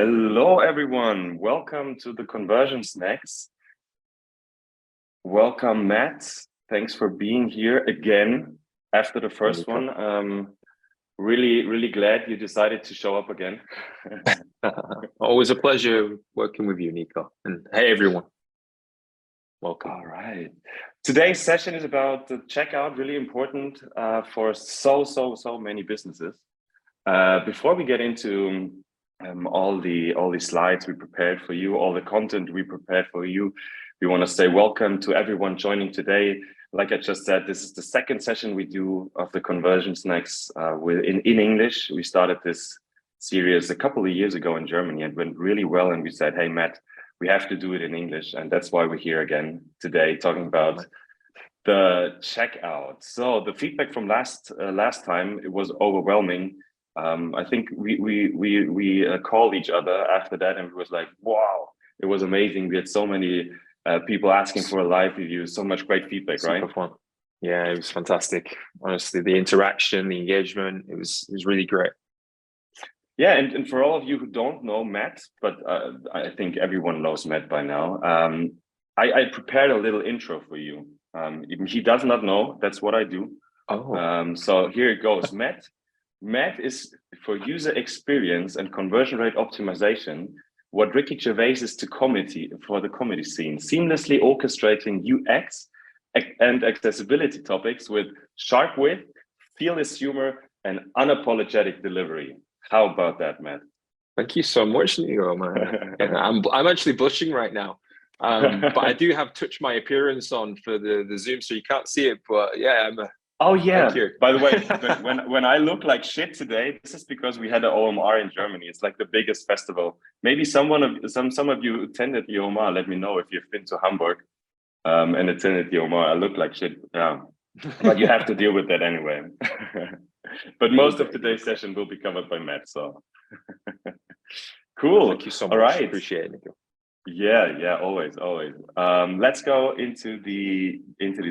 Hello, everyone. Welcome to the Conversion Snacks. Welcome, Matt. Thanks for being here again after the first one. Really glad you decided to show up again. Always a pleasure working with you, Nico. And hey, everyone. Welcome. All right. Today's session is about the checkout, really important for so many businesses. Before we get into all the slides we prepared for you, all the content we prepared for you, we want to say welcome to everyone joining today. Like I just said, this is the second session we do of the Conversion Snacks in English. We started this series a couple of years ago in Germany and went really well. And we said, hey, Matt, we have to do it in English. And that's why we're here again today talking about the checkout. So the feedback from last time, it was overwhelming. I think we called each other after that and it was like, wow, it was amazing. We had so many people asking for a live review, so much great feedback, right? Super fun. Yeah, it was fantastic. Honestly, the interaction, the engagement, it was really great. Yeah, and for all of you who don't know Matt, but I think everyone knows Matt by now, I prepared a little intro for you. He does not know, that's what I do. Oh. So here it goes. Matt is for user experience and conversion rate optimization what Ricky Gervais is to comedy for the comedy scene, seamlessly orchestrating UX and accessibility topics with sharp wit, fearless humor, and unapologetic delivery. How about that, Matt? Thank you so much, Nico, man. Yeah, I'm actually blushing right now. But I do have Touch My Appearance on for the Zoom, so you can't see it. But yeah, oh yeah. Thank you. By the way, when I look like shit today, this is because we had the OMR in Germany. It's like the biggest festival. Maybe some of you attended the OMR. Let me know if you've been to Hamburg and attended the OMR. I look like shit. Yeah, but you have to deal with that anyway. But most of today's session will be covered by Matt. So cool. Thank you so much. All right. Appreciate it, Nico. Yeah, always. Let's go into the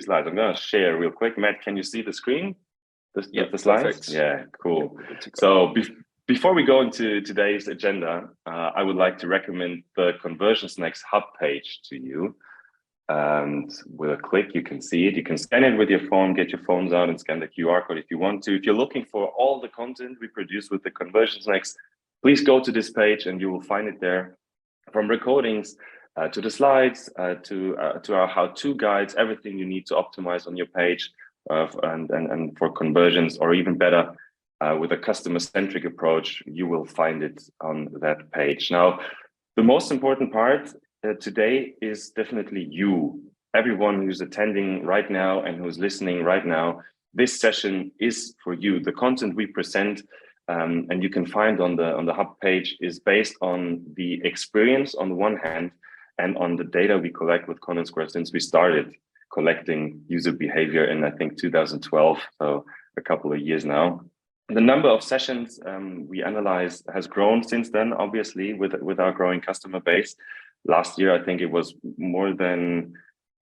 slides. I'm gonna share real quick. Matt, can you see the screen? The slides? Perfect. Yeah, cool. So before we go into today's agenda, I would like to recommend the Conversion Snacks Hub page to you. And with a click, you can see it. You can scan it with your phone, get your phones out and scan the QR code if you want to. If you're looking for all the content we produce with the Conversion Snacks, please go to this page and you will find it there. From recordings to the slides to our how-to guides, everything you need to optimize on your page and for conversions, or even better, with a customer-centric approach, you will find it on that page. Now, the most important part today is definitely you, everyone who's attending right now and who's listening right now. This session is for you. The content we present and you can find on the Hub page is based on the experience on the one hand and on the data we collect with Content Square since we started collecting user behavior in, I think, 2012, so a couple of years now. The number of sessions we analyzed has grown since then, obviously, with our growing customer base. Last year, I think it was more than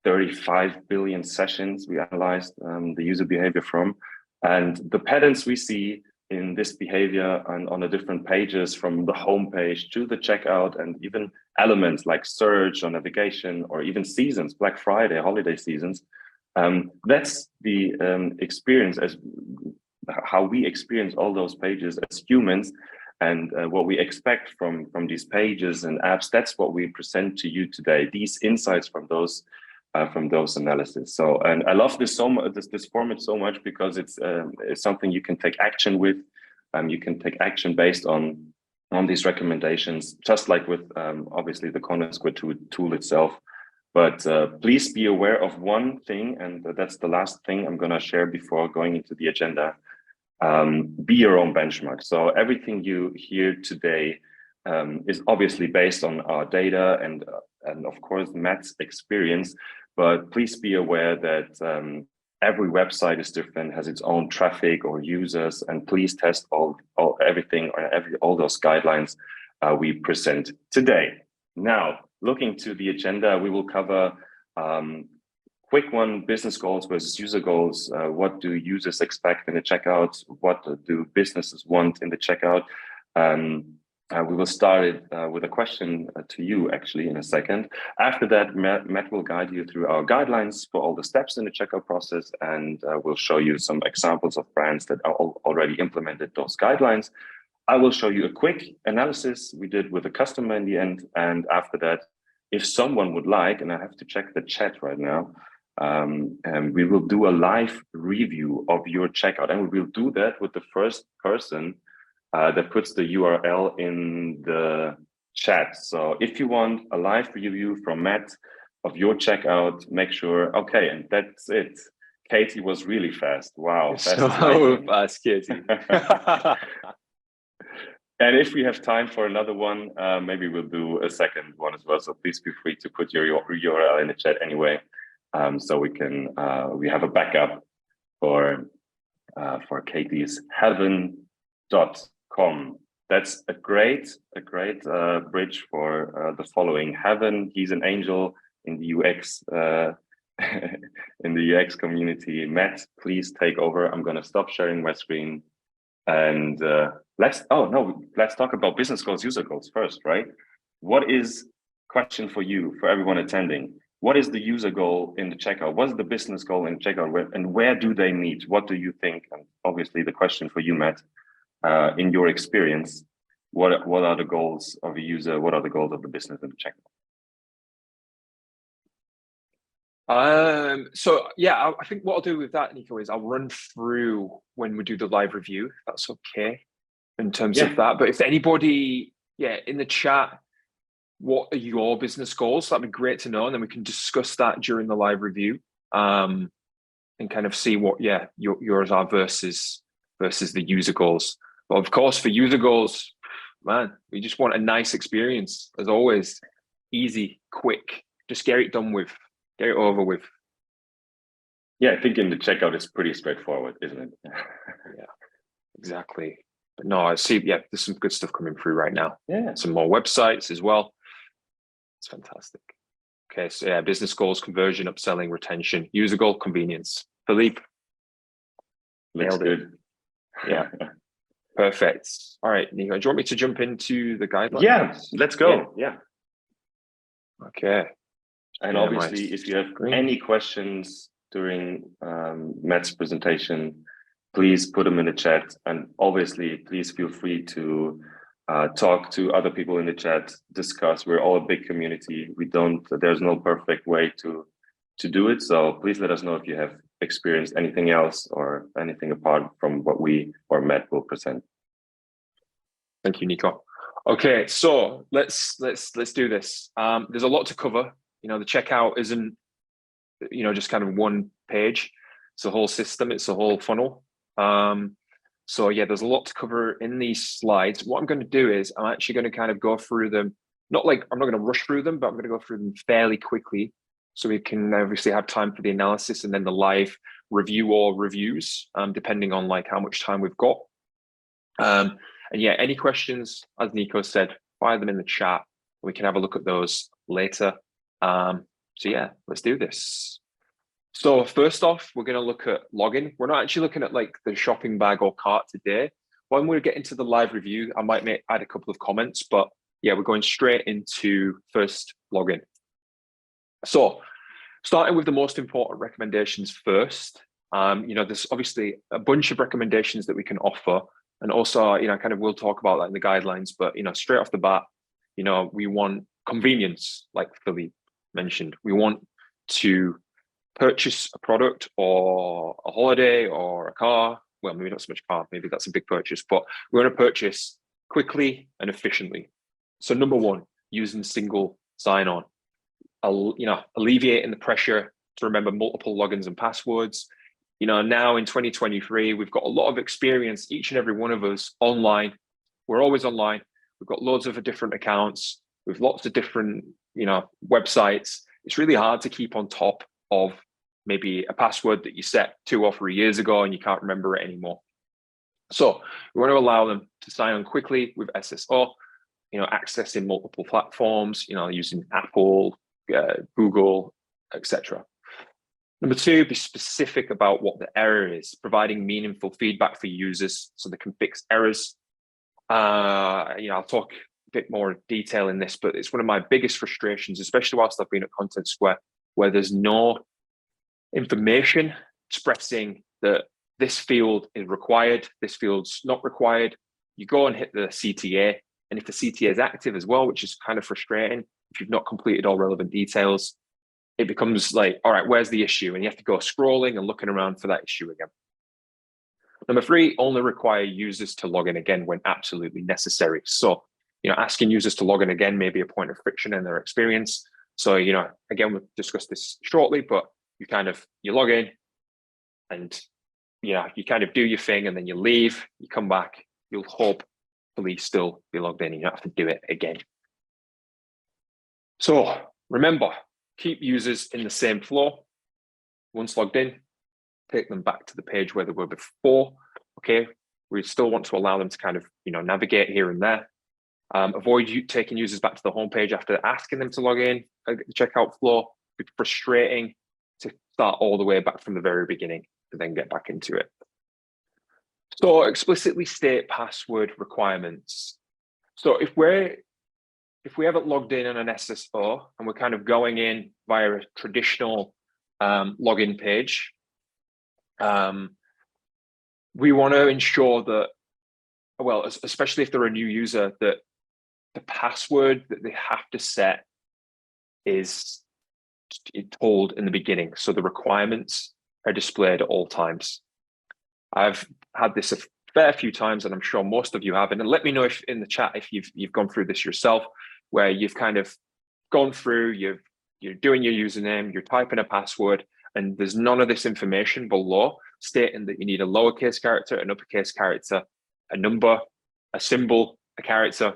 35 billion sessions we analyzed the user behavior from. And the patterns we see in this behavior and on the different pages from the home page to the checkout and even elements like search or navigation or even seasons, Black Friday, holiday seasons, that's the experience as how we experience all those pages as humans. And what we expect from these pages and apps, that's what we present to you today, these insights from those analysis. So, and I love this so much, this format so much because it's something you can take action with. You can take action based on these recommendations, just like with obviously the Content Square tool itself. But please be aware of one thing, and that's the last thing I'm going to share before going into the agenda. Be your own benchmark. So everything you hear today is obviously based on our data and of course Matt's experience. But please be aware that every website is different, has its own traffic or users, and please test everything or all those guidelines we present today. Now, looking to the agenda, we will cover quick one, business goals versus user goals. What do users expect in the checkout? What do businesses want in the checkout? We will start it with a question to you actually in a second. After that, Matt will guide you through our guidelines for all the steps in the checkout process, and we'll show you some examples of brands that are already implemented those guidelines. I will show you a quick analysis we did with a customer in the end, and after that, if someone would like, and I have to check the chat right now, and we will do a live review of your checkout, and we will do that with the first person that puts the URL in the chat. So if you want a live review from Matt of your checkout, make sure, okay, and that's it. Katie was really fast. Wow. So fast, Katie. And if we have time for another one, maybe we'll do a second one as well. So please feel free to put your URL in the chat anyway, so we can we have a backup for Katie's heaven.com. That's a great bridge for the following. Heaven, he's an angel in the UX in the UX community. Matt, please take over. I'm going to stop sharing my screen. And let's talk about business goals, user goals first, right? What is, question for you, for everyone attending, what is the user goal in the checkout? What is the business goal in checkout, and where do they meet? What do you think? And obviously the question for you, Matt, in your experience, what are the goals of a user? What are the goals of the business in the checkout? So yeah, I think what I'll do with that, Nico, is I'll run through when we do the live review, if that's okay, in terms of that. But if anybody, in the chat, what are your business goals? That'd be great to know, and then we can discuss that during the live review, and kind of see what yours are versus the user goals. But of course, for user goals, man, we just want a nice experience, as always, easy, quick, just get it done with. Get it over with. Yeah, I think in the checkout it's pretty straightforward, isn't it? Yeah, exactly. But no, I see. Yeah, there's some good stuff coming through right now. Yeah, some more websites as well. It's fantastic. Okay, so yeah, business goals, conversion, upselling, retention, user goal, convenience. Philippe, looks good. Yeah, perfect. All right, Nico, do you want me to jump into the guidelines? Yeah, let's go. Yeah. Okay. And obviously, if you have any questions during Matt's presentation, please put them in the chat. And obviously, please feel free to talk to other people in the chat, discuss. We're all a big community. There's no perfect way to do it. So please let us know if you have experienced anything else or anything apart from what we or Matt will present. Thank you, Nico. Okay, so let's do this. There's a lot to cover. You know, the checkout isn't, just kind of one page. It's a whole system. It's a whole funnel. So yeah, there's a lot to cover in these slides. What I'm going to do is I'm actually going to kind of go through them. I'm not going to rush through them, but I'm going to go through them fairly quickly so we can obviously have time for the analysis and then the live review or reviews, depending on like how much time we've got. And yeah, any questions, as Nico said, fire them in the chat. We can have a look at those later. So yeah, let's do this. So first off, we're going to look at login. We're not actually looking at like the shopping bag or cart today. When we get into the live review, I might add a couple of comments, but yeah, we're going straight into first login. So starting with the most important recommendations first, there's obviously a bunch of recommendations that we can offer. And also, kind of we'll talk about that in the guidelines, but, straight off the bat, we want convenience, like Philippe mentioned. We want to purchase a product or a holiday or a car. Well, maybe not so much car, maybe that's a big purchase, but we want to purchase quickly and efficiently. So number one, using single sign-on, alleviating the pressure to remember multiple logins and passwords. Now in 2023, we've got a lot of experience, each and every one of us online. We're always online. We've got loads of different accounts with lots of different, websites. It's really hard to keep on top of maybe a password that you set 2 or 3 years ago and you can't remember it anymore. So we want to allow them to sign on quickly with SSO, accessing multiple platforms, using Apple, Google, etc. Number 2, be specific about what the error is, providing meaningful feedback for users so they can fix errors. I'll talk bit more detail in this, but it's one of my biggest frustrations, especially whilst I've been at Content Square, where there's no information expressing that this field is required, this field's not required. You go and hit the CTA, and if the CTA is active as well, which is kind of frustrating, if you've not completed all relevant details, it becomes like, all right, where's the issue? And you have to go scrolling and looking around for that issue again. Number 3, only require users to log in again when absolutely necessary. So, asking users to log in again may be a point of friction in their experience. So, again, we'll discuss this shortly, but you log in and, you kind of do your thing and then you leave, you come back, you'll hopefully still be logged in and you don't have to do it again. So remember, keep users in the same flow. Once logged in, take them back to the page where they were before. Okay, we still want to allow them to kind of, navigate here and there. Avoid taking users back to the homepage after asking them to log in. The checkout flow, it's frustrating to start all the way back from the very beginning to then get back into it. So explicitly state password requirements. So if we haven't logged in on an SSO and we're kind of going in via a traditional login page, we want to ensure that, well, especially if they're a new user, that the password that they have to set is told in the beginning. So the requirements are displayed at all times. I've had this a fair few times, and I'm sure most of you have. And let me know if in the chat if you've gone through this yourself, where you've kind of gone through, you're doing your username, you're typing a password, and there's none of this information below stating that you need a lowercase character, an uppercase character, a number, a symbol, a character.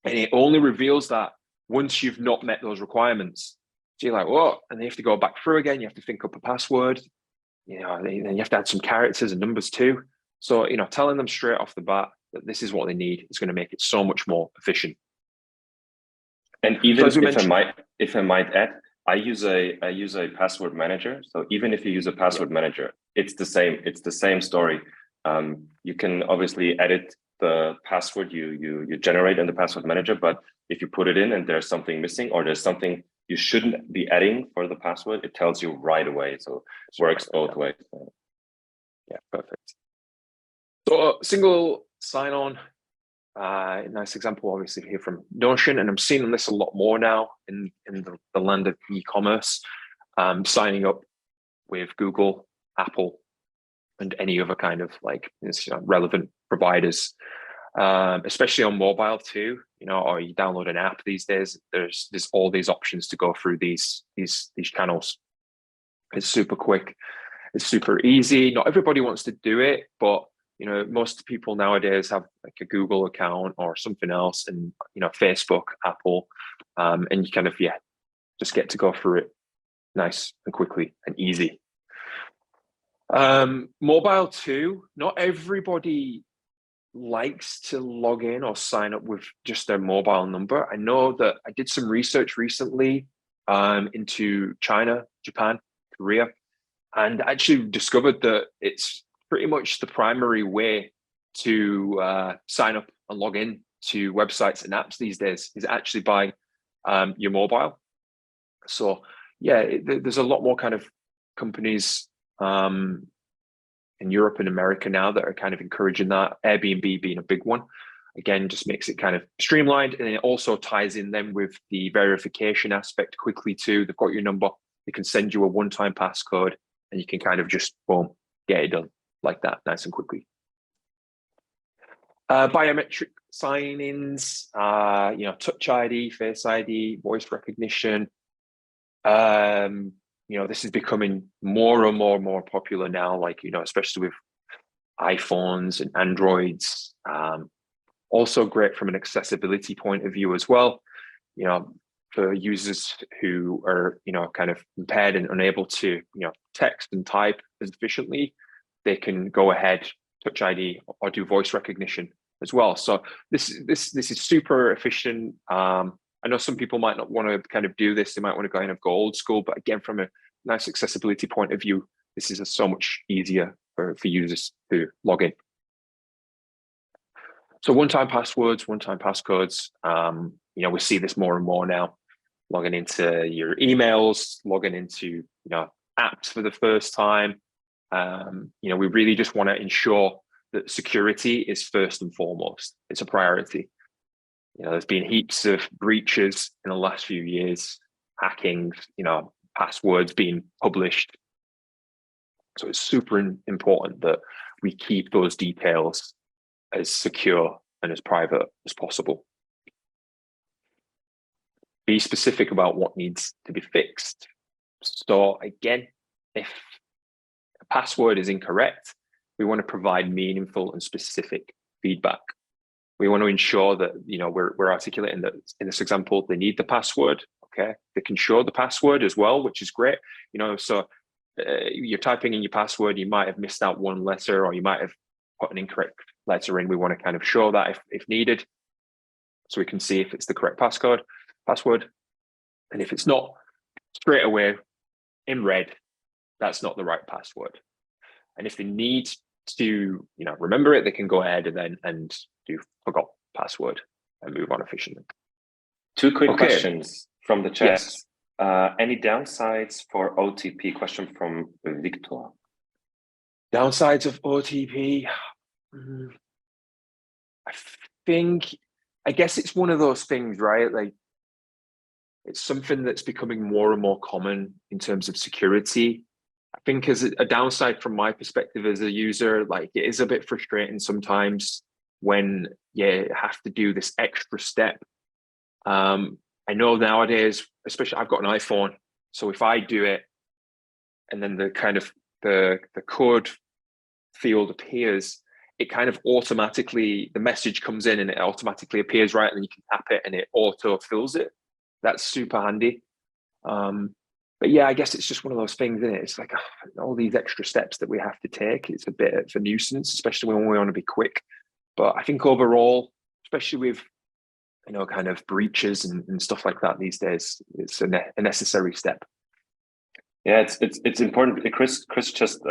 And it only reveals that once you've not met those requirements. So you're like, whoa, and then you have to go back through again. You have to think up a password. Then you have to add some characters and numbers too. So, telling them straight off the bat that this is what they need is going to make it so much more efficient. And even if I might add, I use a password manager. So even if you use a password manager, it's the same story. You can obviously edit the password you generate in the password manager, but if you put it in and there's something missing or there's something you shouldn't be adding for the password, it tells you right away. So it works both ways. Yeah, perfect. So single sign-on, nice example, obviously here from Notion, and I'm seeing this a lot more now in the land of e-commerce, signing up with Google, Apple, and any other kind of relevant providers, especially on mobile too. Or you download an app these days. There's all these options to go through these channels. It's super quick. It's super easy. Not everybody wants to do it, but most people nowadays have like a Google account or something else, and Facebook, Apple, and you kind of just get to go through it nice and quickly and easy. Mobile too. Not everybody likes to log in or sign up with just their mobile number. I know that I did some research recently into China, Japan, Korea, and actually discovered that it's pretty much the primary way to sign up and log in to websites and apps these days is actually by your mobile. So there's a lot more kind of companies in Europe and America now that are kind of encouraging that, Airbnb being a big one. Again, just makes it kind of streamlined, and it also ties in then with the verification aspect quickly too. They've got your number, they can send you a one-time passcode, and you can kind of just, boom, get it done like that, nice and quickly. Biometric sign-ins, Touch ID, Face ID, voice recognition. This is becoming more and more popular now, especially with iPhones and Androids. Also great from an accessibility point of view as well. For users who are, kind of impaired and unable to, text and type as efficiently, they can go ahead, Touch ID, or do voice recognition as well. So this is super efficient. I know some people might not want to kind of do this. They might want to go and go old school, but again, from a nice accessibility point of view, this is so much easier for users to log in. So one-time passwords, one-time passcodes. We see this more and more now. Logging into your emails, logging into apps for the first time. We really just want to ensure that security is first and foremost. It's a priority. There's been heaps of breaches in the last few years, hacking, passwords being published. So it's super important that we keep those details as secure and as private as possible. Be specific about what needs to be fixed. So again, if a password is incorrect, we want to provide meaningful and specific feedback. We want to ensure that we're articulating that in this example they need the password. Okay, they can show the password as well, which is great. So you're typing in your password, you might have missed out one letter, or you might have put an incorrect letter in. We want to kind of show that if needed, so we can see if it's the correct password. And if it's not, straight away in red, that's not the right password. And if they need to remember it, they can go ahead and do forgot password and move on efficiently. Two quick questions from the chat. Yes. Any downsides for OTP? Question from Victor. Downsides of OTP. I guess it's one of those things, right? Like, it's something that's becoming more and more common in terms of security. I think as a downside from my perspective as a user, like, it is a bit frustrating sometimes when you have to do this extra step. I know nowadays, especially I've got an iPhone, so if I do it and then the code field appears, it kind of automatically, the message comes in and it automatically appears, right? And then you can tap it and it auto fills it. That's super handy. But yeah, I guess it's just one of those things, isn't it? It's like all these extra steps that we have to take. It's a bit of a nuisance, especially when we want to be quick. But I think overall, especially with kind of breaches and stuff like that these days, it's a necessary step. Yeah, it's important. Chris just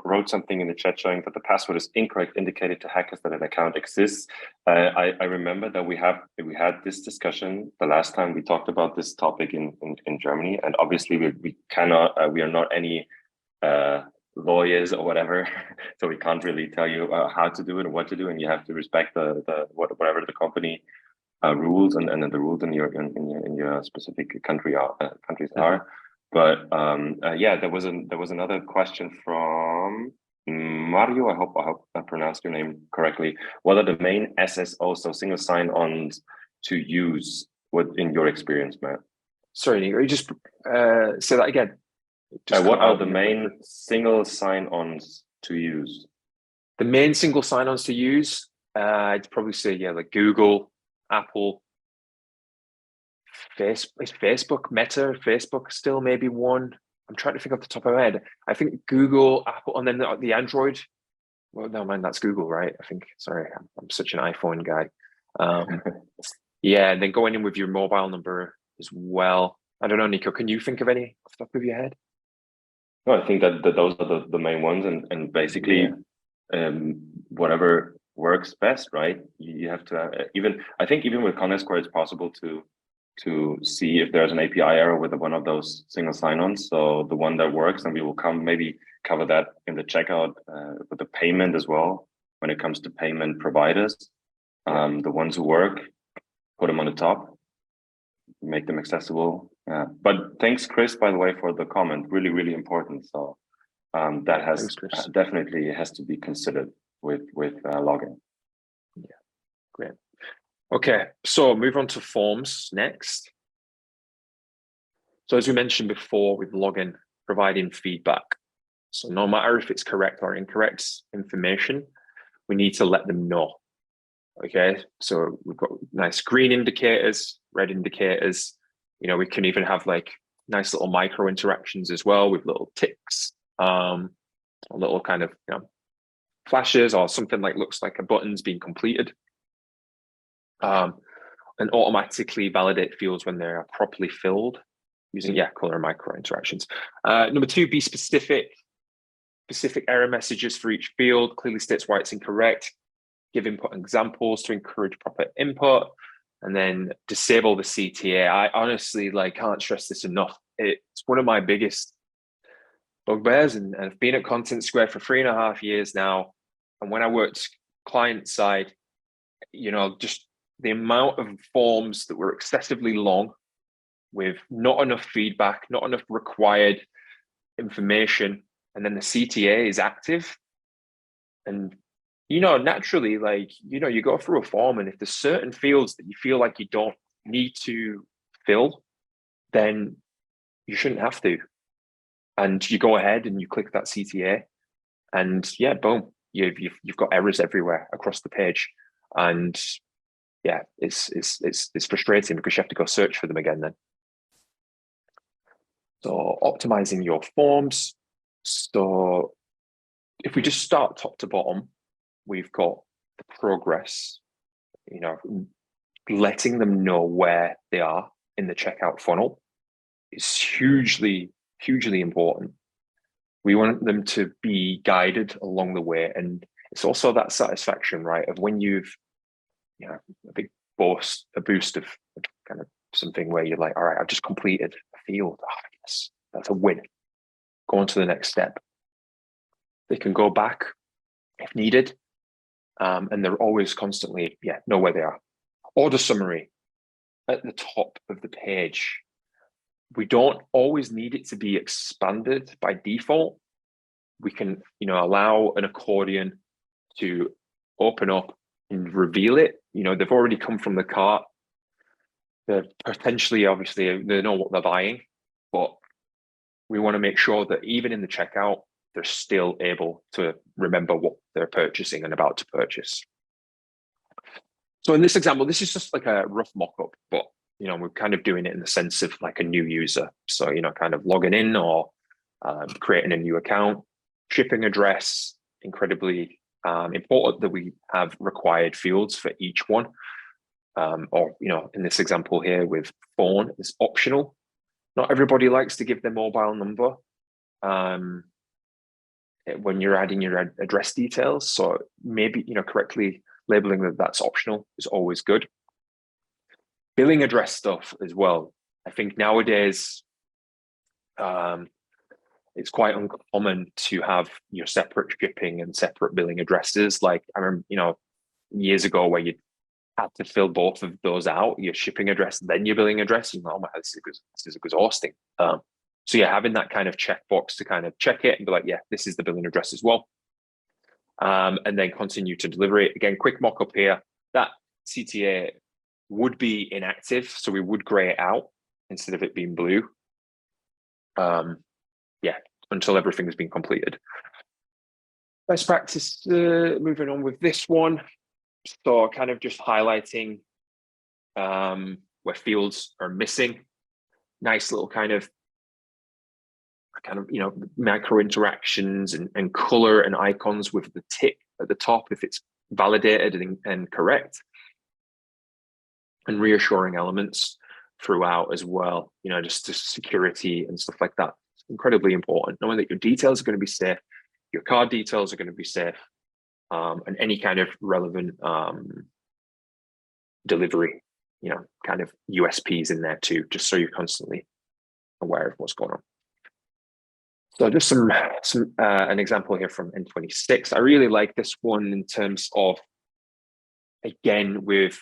wrote something in the chat showing that the password is incorrect, indicated to hackers that an account exists. I remember that we had this discussion the last time we talked about this topic in Germany, and obviously we cannot we are not any lawyers or whatever, so we can't really tell you how to do it or what to do, and you have to respect whatever the company rules and the rules in your specific countries are. But yeah, there was another question from Mario. I hope I pronounced your name correctly. What are the main SSO, so single sign-ons, to use? What in your experience, Matt? Sorry, Nico, you just say that again. What are the main single sign-ons to use? The main single sign-ons to use, I'd probably say like Google, Apple, Facebook, Meta, Facebook still maybe one. I'm trying to think off the top of my head. I think Google, Apple, and then the Android. Well, no, man, that's Google, right? I think. Sorry, I'm such an iPhone guy. Yeah, and then going in with your mobile number as well. I don't know, Nico. Can you think of any off the top of your head? No, I think that those are the main ones, and basically, whatever works best, right? You have to I think even with ConnectScore, it's possible to see if there's an API error with one of those single sign-ons. So the one that works, and we will maybe cover that in the checkout with the payment as well. When it comes to payment providers, the ones who work, put them on the top, make them accessible. But thanks, Chris, by the way, for the comment. Really, really important. So that has definitely has to be considered with login. Yeah, great. Okay, so move on to forms next. So as we mentioned before with login, providing feedback. So no matter if it's correct or incorrect information, we need to let them know. Okay, so we've got nice green indicators, red indicators. We can even have like nice little micro interactions as well with little ticks, a little kind of flashes, or something like looks like a button's being completed. And automatically validate fields when they're properly filled using color micro interactions. Number 2, be specific error messages for each field, clearly states why it's incorrect. give input examples to encourage proper input, and then disable the CTA. I honestly can't stress this enough. It's one of my biggest bugbears, and I've been at Content Square for 3.5 years now. And when I worked client side, just the amount of forms that were excessively long with not enough feedback, not enough required information, and then the CTA is active. And, naturally, you go through a form, and if there's certain fields that you feel like you don't need to fill, then you shouldn't have to. And you go ahead and you click that CTA, and yeah, boom, you've got errors everywhere across the page. And yeah, it's frustrating because you have to go search for them again then. So optimizing your forms. So if we just start top to bottom, we've got the progress, letting them know where they are in the checkout funnel is hugely, hugely important. We want them to be guided along the way. And it's also that satisfaction, right, of when you've, a big boost of kind of something where you're like, all right, I've just completed a field. Oh, yes, that's a win. Go on to the next step. They can go back if needed. And they're always constantly, know where they are. Order summary at the top of the page. We don't always need it to be expanded by default. We can, allow an accordion to open up and reveal it. They've already come from the cart. They're potentially, obviously, they know what they're buying, but we want to make sure that even in the checkout, they're still able to remember what they're purchasing and about to purchase. So in this example, this is just like a rough mock-up, but we're kind of doing it in the sense of like a new user. So, kind of logging in or creating a new account. Shipping address, incredibly important that we have required fields for each one. Or, in this example here with phone is optional. Not everybody likes to give their mobile number when you're adding your address details. So maybe, correctly labeling that that's optional is always good. Billing address stuff as well. I think nowadays, it's quite uncommon to have your separate shipping and separate billing addresses. Like I remember, years ago where you had to fill both of those out, your shipping address, then your billing address. Oh my, this is exhausting. So yeah, having that kind of checkbox to kind of check it and be like, yeah, this is the billing address as well. And then continue to deliver it. Again, quick mock-up here. That CTA would be inactive, so we would gray it out instead of it being blue. Until everything has been completed. Best practice, moving on with this one. So kind of just highlighting where fields are missing. Nice little kind of micro interactions and color and icons with the tick at the top if it's validated and correct. And reassuring elements throughout as well, just security and stuff like that. It's incredibly important, knowing that your details are going to be safe, your card details are going to be safe, and any kind of relevant delivery, kind of USPs in there too, just so you're constantly aware of what's going on. So just an example here from N26. I really like this one in terms of, again, with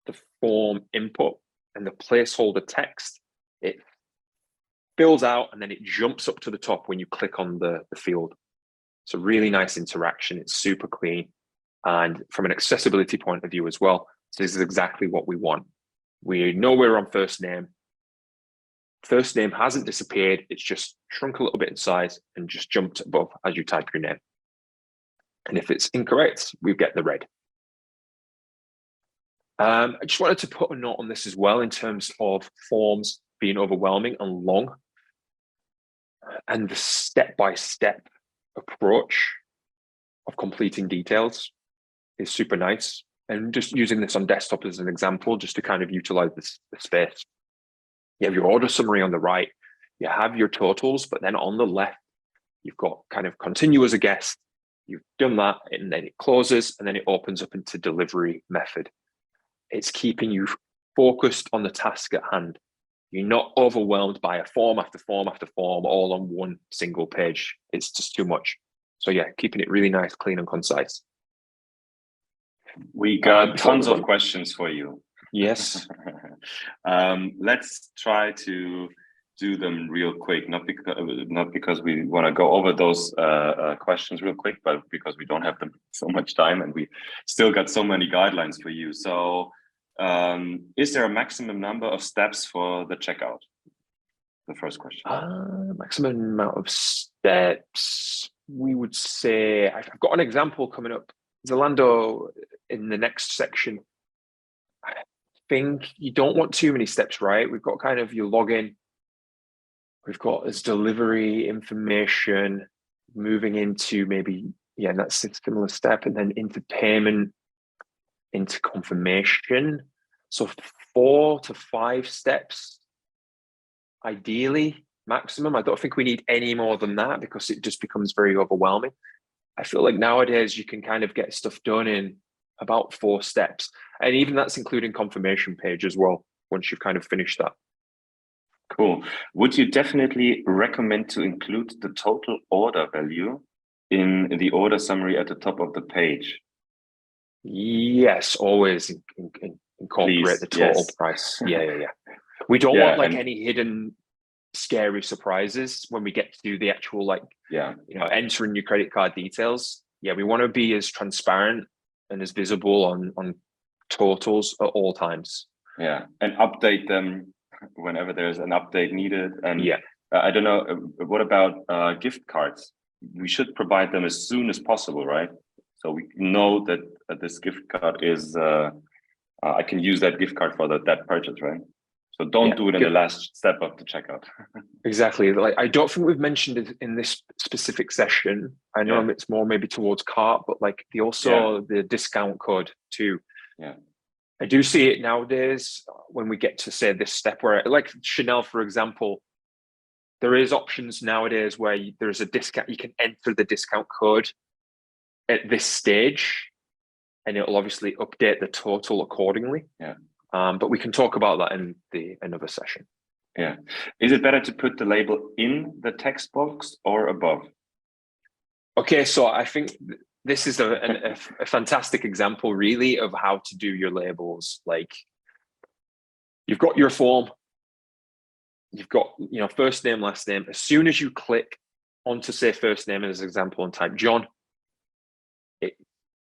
the form input and the placeholder text, it fills out and then it jumps up to the top when you click on the field. It's a really nice interaction. It's super clean. And from an accessibility point of view as well, this is exactly what we want. We know we're on first name. First name hasn't disappeared. It's just shrunk a little bit in size and just jumped above as you type your name. And if it's incorrect, we get the red. I just wanted to put a note on this as well in terms of forms being overwhelming and long. And the step-by-step approach of completing details is super nice. And just using this on desktop as an example, just to kind of utilize the space. You have your order summary on the right, you have your totals, but then on the left, you've got kind of continue as a guest, you've done that, and then it closes, and then it opens up into delivery method. It's keeping you focused on the task at hand. You're not overwhelmed by a form after form after form, all on one single page. It's just too much. So yeah, keeping it really nice, clean, and concise. We got tons of questions for you. Yes. Let's try to do them real quick, not because we want to go over those questions real quick, but because we don't have them so much time, and we still got so many guidelines for you. So is there a maximum number of steps for the checkout? The first question. Maximum amount of steps, we would say, I've got an example coming up, Zalando, in the next section. I think you don't want too many steps, right? We've got kind of your login, we've got this delivery information, moving into maybe, yeah, that's a similar step, and then into payment, into confirmation. So 4 to 5 steps, ideally, maximum. I don't think we need any more than that because it just becomes very overwhelming. I feel like nowadays you can kind of get stuff done in about 4 steps. And even that's including confirmation page as well, once you've kind of finished that. Cool. Would you definitely recommend to include the total order value in the order summary at the top of the page? Yes, always incorporate Please, the total yes. price. Yeah. We don't Yeah, want like any hidden scary surprises when we get to the actual, like, yeah, you know, entering your credit card details. Yeah, we want to be as transparent and as visible on totals at all times. Yeah, and update them whenever there's an update needed. And yeah, I don't know, what about gift cards? We should provide them as soon as possible, right? So we know that this gift card is, I can use that gift card for that purchase, right? So don't do it in the last step of the checkout. Exactly. Like, I don't think we've mentioned it in this specific session. I know it's more maybe towards cart, but like the discount code too. Yeah. I do see it nowadays when we get to say this step where, like Chanel, for example, there is options nowadays where there's a discount. You can enter the discount code at this stage, and it'll obviously update the total accordingly. Yeah. But we can talk about that in another session. Yeah. Is it better to put the label in the text box or above? Okay, so I think this is a fantastic example, really, of how to do your labels. Like, you've got your form, you've got, you know, first name, last name. As soon as you click onto, say, first name as an example and type John, it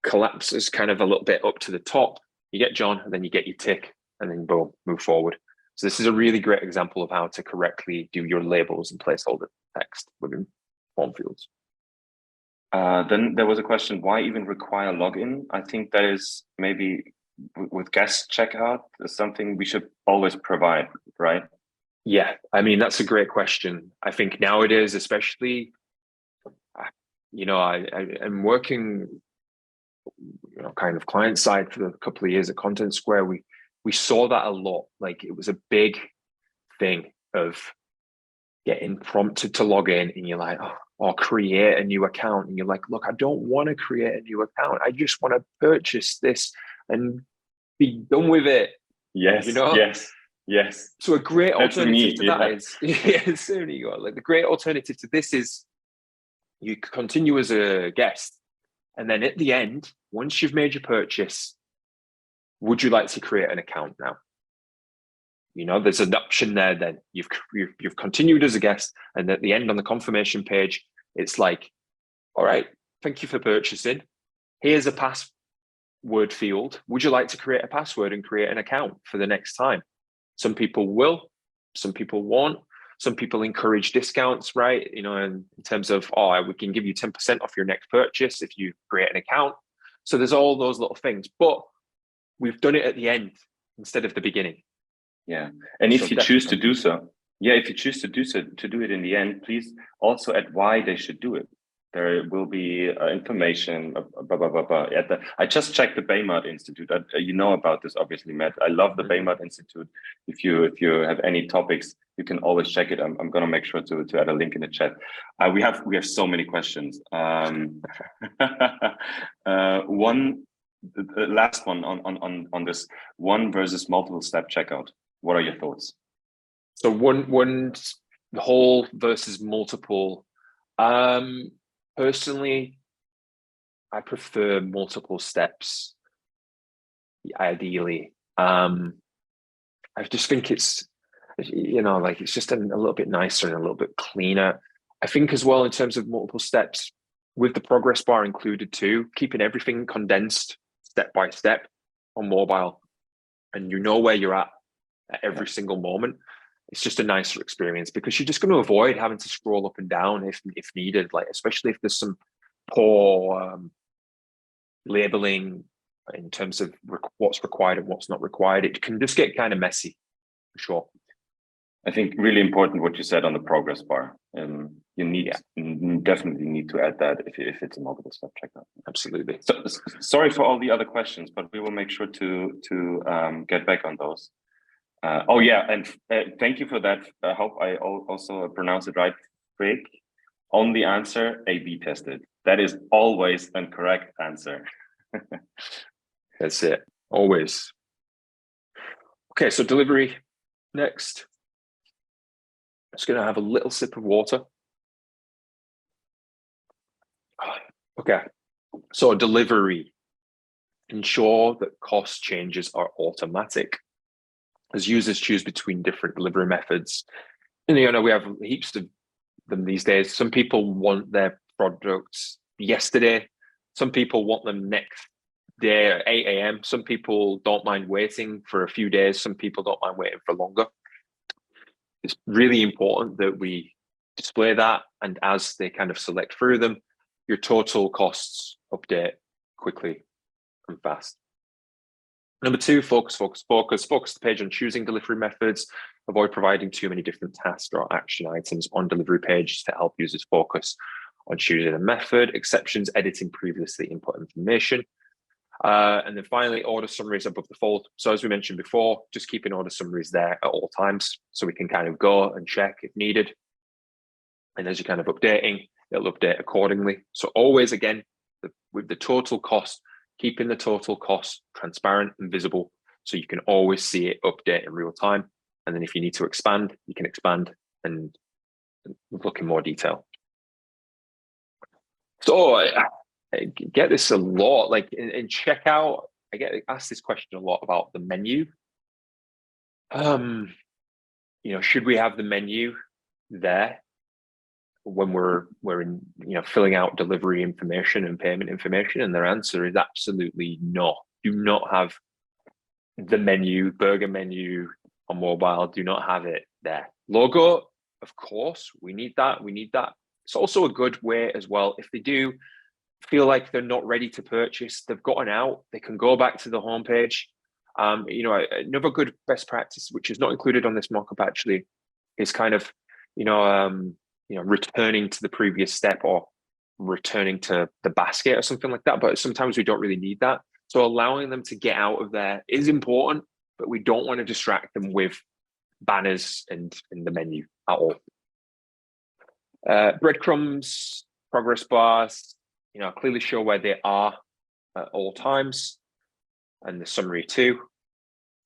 collapses kind of a little bit up to the top. You get John, and then you get your tick, and then boom, move forward. So this is a really great example of how to correctly do your labels and placeholder text within form fields. Then there was a question, why even require login? I think that is maybe with guest checkout, something we should always provide, right? Yeah, I mean, that's a great question. I think nowadays, especially, you know, I'm working, you know, kind of client side for a couple of years at Content Square. We saw that a lot. Like, it was a big thing of getting prompted to log in, and you're like, or create a new account, and you're like, look, I don't want to create a new account. I just want to purchase this and be done with it. Yes, you know? Yes. So a great alternative to that is, there you go. Like, the great alternative to this is you continue as a guest, and then at the end, once you've made your purchase, would you like to create an account now? You know, there's an option there. Then you've continued as a guest, and at the end on the confirmation page, it's like, all right, thank you for purchasing. Here's a password field. Would you like to create a password and create an account for the next time? Some people will, some people won't. Some people encourage discounts, right? You know, in terms of, we can give you 10% off your next purchase if you create an account. So there's all those little things, but we've done it at the end instead of the beginning. Yeah. And if you choose to do so, to do it in the end, please also add why they should do it. there will be information. I just checked the Baymard Institute. You know about this, obviously, Matt. I love the Baymard Institute. If you have any topics, you can always check it. I'm going to make sure to add a link in the chat. We have so many questions. The last one on this one versus multiple step checkout. What are your thoughts? So one whole versus multiple. Personally, I prefer multiple steps. Ideally, I just think it's, like it's just a little bit nicer and a little bit cleaner. I think as well in terms of multiple steps, with the progress bar included too, keeping everything condensed step by step on mobile, and you know where you're at every single moment. It's just a nicer experience because you're just going to avoid having to scroll up and down if needed, like especially if there's some poor labeling in terms of what's required and what's not required. It can just get kind of messy, for sure. I think really important what you said on the progress bar. You definitely need to add that if it's a multiple step checkout. Absolutely. So, sorry for all the other questions, but we will make sure to get back on those. Oh yeah, and thank you for that. I hope I also pronounce it right. Craig, only answer A/B tested. That is always a correct answer. That's it, always. Okay, so delivery next. Just going to have a little sip of water. Okay, so delivery. Ensure that cost changes are automatic. As users choose between different delivery methods, and we have heaps of them these days. Some people want their products yesterday. Some people want them next day at 8 a.m. Some people don't mind waiting for a few days. Some people don't mind waiting for longer. It's really important that we display that, and as they kind of select through them, your total costs update quickly and fast. Number two, focus the page on choosing delivery methods. Avoid providing too many different tasks or action items on delivery pages to help users focus on choosing a method. Exceptions, editing previously input information. And then finally, order summaries above the fold. So as we mentioned before, just keeping order summaries there at all times so we can kind of go and check if needed. And as you're kind of updating, it'll update accordingly. So always, again, with the total cost, keeping the total cost transparent and visible so you can always see it update in real time. And then if you need to expand, you can expand and look in more detail. So I get this a lot, like in checkout, I get asked this question a lot about the menu. Should we have the menu there when we're in, filling out delivery information and payment information? And their answer is absolutely not. Do not have the menu, burger menu on mobile. Do not have it there. Logo, of course, we need that. It's also a good way as well. If they do feel like they're not ready to purchase, they've gotten out, they can go back to the homepage. Another good best practice, which is not included on this mock-up actually, is kind of, returning to the previous step or returning to the basket or something like that. But sometimes we don't really need that. So allowing them to get out of there is important, but we don't want to distract them with banners and in the menu at all. Breadcrumbs, progress bars, clearly show where they are at all times, and the summary too.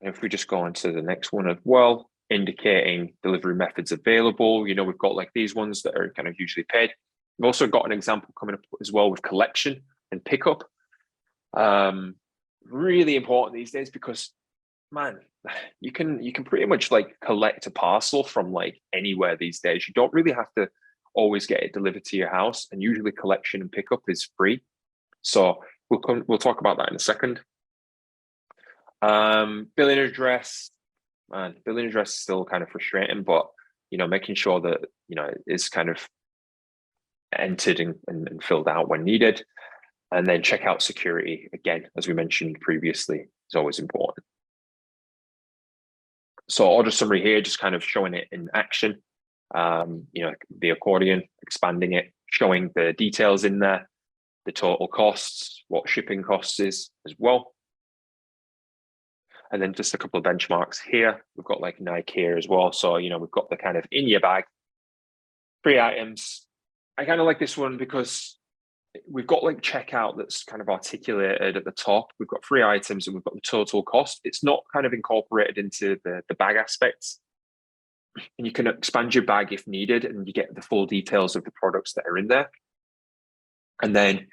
And if we just go on to the next one as well, indicating delivery methods available, we've got like these ones that are kind of usually paid. We've also got an example coming up as well with collection and pickup. Really important these days because, man, you can pretty much like collect a parcel from like anywhere these days. You don't really have to always get it delivered to your house, and usually collection and pickup is free. So we'll talk about that in a second. Billing address, man, billing address is still kind of frustrating, but making sure that it's kind of entered and filled out when needed. And then checkout security, again, as we mentioned previously, is always important. So order summary here, just kind of showing it in action. The accordion, expanding it, showing the details in there, the total costs, what shipping costs is as well. And then just a couple of benchmarks here. We've got like Nike here as well. So, you know, we've got the kind of in your bag, free items. I kind of like this one because we've got like checkout that's kind of articulated at the top. We've got free items and we've got the total cost. It's not kind of incorporated into the bag aspects. And you can expand your bag if needed, and you get the full details of the products that are in there. And then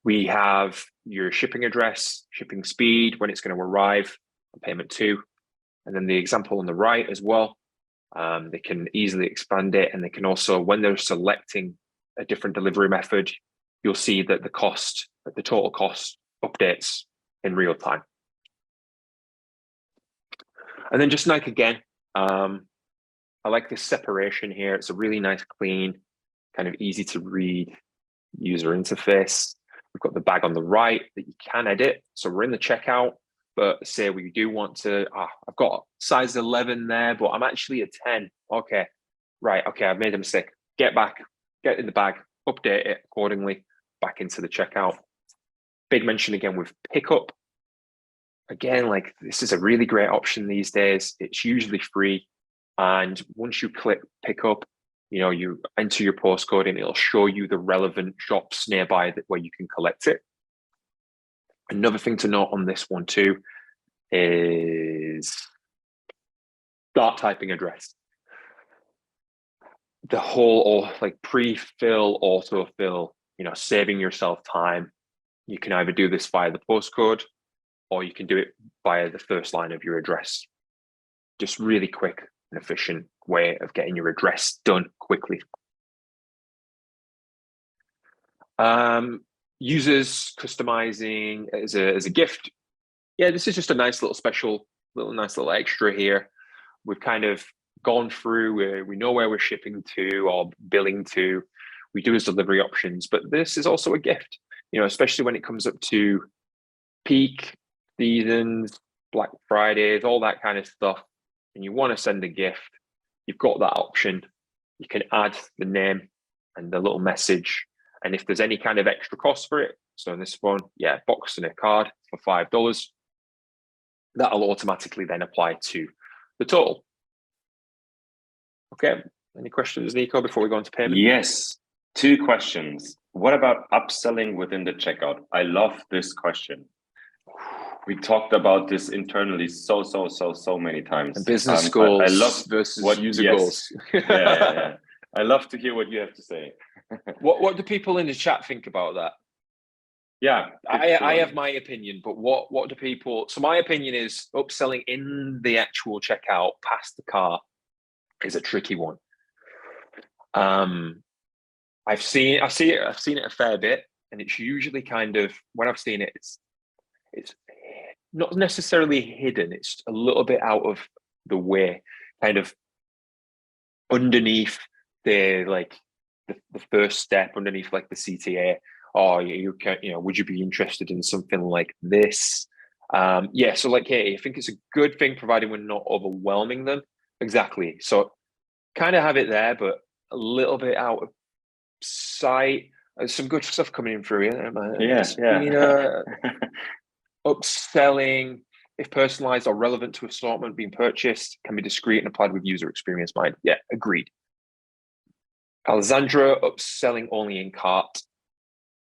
we have your shipping address, shipping speed, when it's going to arrive, and payment to. And then the example on the right as well. They can easily expand it, and they can also, when they're selecting a different delivery method, you'll see that the total cost updates in real time. And then just Nike again. I like this separation here. It's a really nice, clean, kind of easy to read user interface. We've got the bag on the right that you can edit. So we're in the checkout, but say we do want to, I've got size 11 there, but I'm actually a 10. Okay, right, okay, I've made a mistake. Get back, get in the bag, update it accordingly, back into the checkout. Big mention again with pickup. Again, like this is a really great option these days. It's usually free. And once you click pick up, you know, you enter your postcode and it'll show you the relevant shops nearby where you can collect it. Another thing to note on this one too is start typing address. The whole or like pre-fill, autofill, you know, saving yourself time. You can either do this via the postcode or you can do it via the first line of your address. Just really quick and efficient way of getting your address done quickly. Users customizing as a gift. Yeah, this is just a nice little special, nice little extra here. We've kind of gone through, we know where we're shipping to or billing to. We do as delivery options, but this is also a gift, you know, especially when it comes up to peak seasons, Black Fridays, all that kind of stuff. And you want to send a gift, you've got that option. You can add the name and the little message. And if there's any kind of extra cost for it, so in this one, yeah, box and a card for $5, that'll automatically then apply to the total. Okay, any questions, Nico, before we go on to payment? Yes, 2 questions. What about upselling within the checkout? I love this question. We talked about this internally so many times. And business goals I love versus user goals. yeah. I love to hear what you have to say. What do people in the chat think about that? Yeah, I have my opinion, but what do people? So my opinion is upselling in the actual checkout past the cart is a tricky one. I've seen it a fair bit, and it's usually kind of, when I've seen it, it's not necessarily hidden. It's a little bit out of the way, kind of underneath the first step, underneath like the CTA. Oh, you know, would you be interested in something like this? Yeah, so like, hey, I think it's a good thing provided we're not overwhelming them. Exactly. So kind of have it there, but a little bit out of sight. There's some good stuff coming in through here. Upselling, if personalized or relevant to assortment being purchased, can be discreet and applied with user experience mind. Yeah, agreed. Alessandra, upselling only in cart.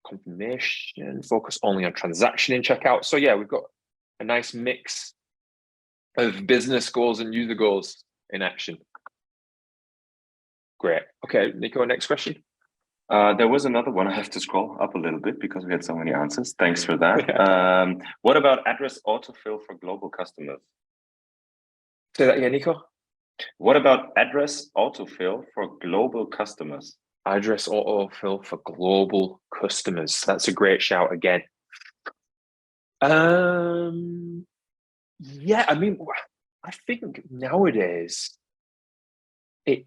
Confirmation, focus only on transaction in checkout. So yeah, we've got a nice mix of business goals and user goals in action. Great. Okay, Nico, next question. There was another one. I have to scroll up a little bit because we had so many answers. Thanks for that. What about address autofill for global customers? Say that again, Nico. What about address autofill for global customers? Address autofill for global customers. That's a great shout again. Yeah, I mean, I think nowadays it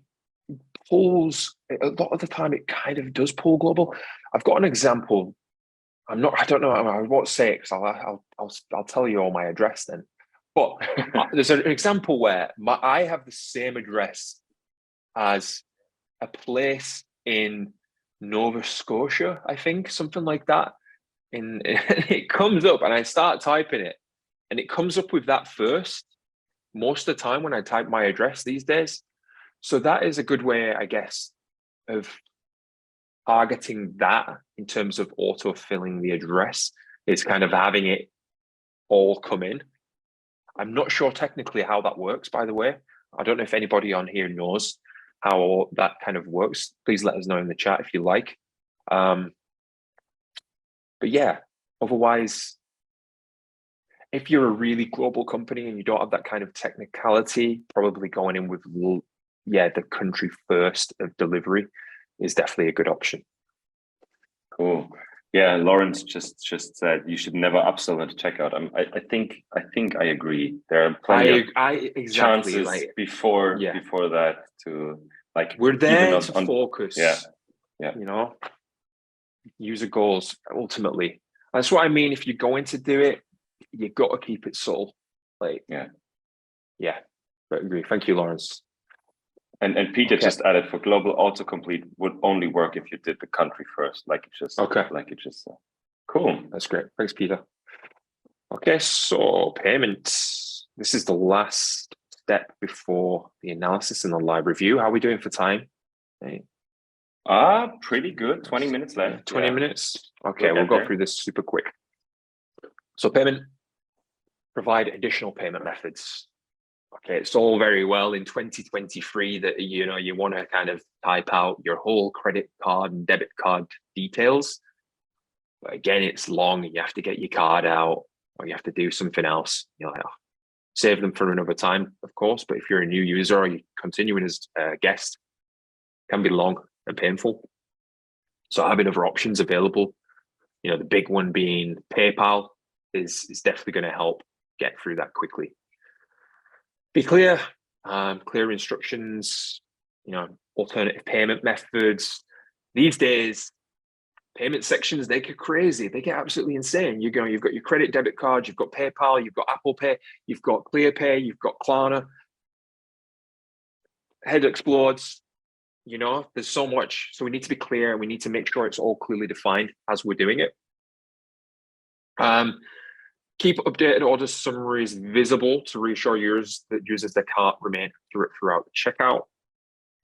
pulls, a lot of the time it kind of does pull global. I've got an example. I don't know, I won't say it because I'll tell you all my address then. But there's an example where I have the same address as a place in Nova Scotia, I think, something like that. And it comes up, and I start typing it, and it comes up with that first most of the time when I type my address these days. So that is a good way, I guess, of targeting that in terms of auto-filling the address, is kind of having it all come in. I'm not sure technically how that works, by the way. I don't know if anybody on here knows how that kind of works. Please let us know in the chat if you like. But yeah, otherwise, if you're a really global company and you don't have that kind of technicality, probably going in with, the country first of delivery is definitely a good option. Cool. Yeah, Lawrence just said you should never upsell at checkout. I think I agree. There are plenty of chances before that to, like, we're there to focus. Yeah. You know, user goals ultimately. That's what I mean. If you're going to do it, you've got to keep it subtle. Like, yeah. I agree. Thank you, Lawrence. And Peter just added, for global autocomplete would only work if you did the country first, like you just said. Cool. That's great. Thanks, Peter. Okay, so payments. This is the last step before the analysis and the live review. How are we doing for time? Hey. Pretty good. 20 minutes left. 20 minutes. Okay, we'll go through this super quick. So payment, provide additional payment methods. Okay, it's all very well in 2023 that you want to kind of type out your whole credit card and debit card details. But again, it's long and you have to get your card out or you have to do something else. You're like, save them for another time, of course. But if you're a new user or you're continuing as a guest, it can be long and painful. So having other options available, the big one being PayPal is definitely going to help get through that quickly. Be clear, clear instructions, alternative payment methods. These days, payment sections, they get crazy. They get absolutely insane. You've got your credit debit card, you've got PayPal, you've got Apple Pay, you've got ClearPay, you've got Klarna. Head explodes. There's so much. So we need to be clear and we need to make sure it's all clearly defined as we're doing it. Keep updated order summaries visible to reassure users that can't remain throughout the checkout.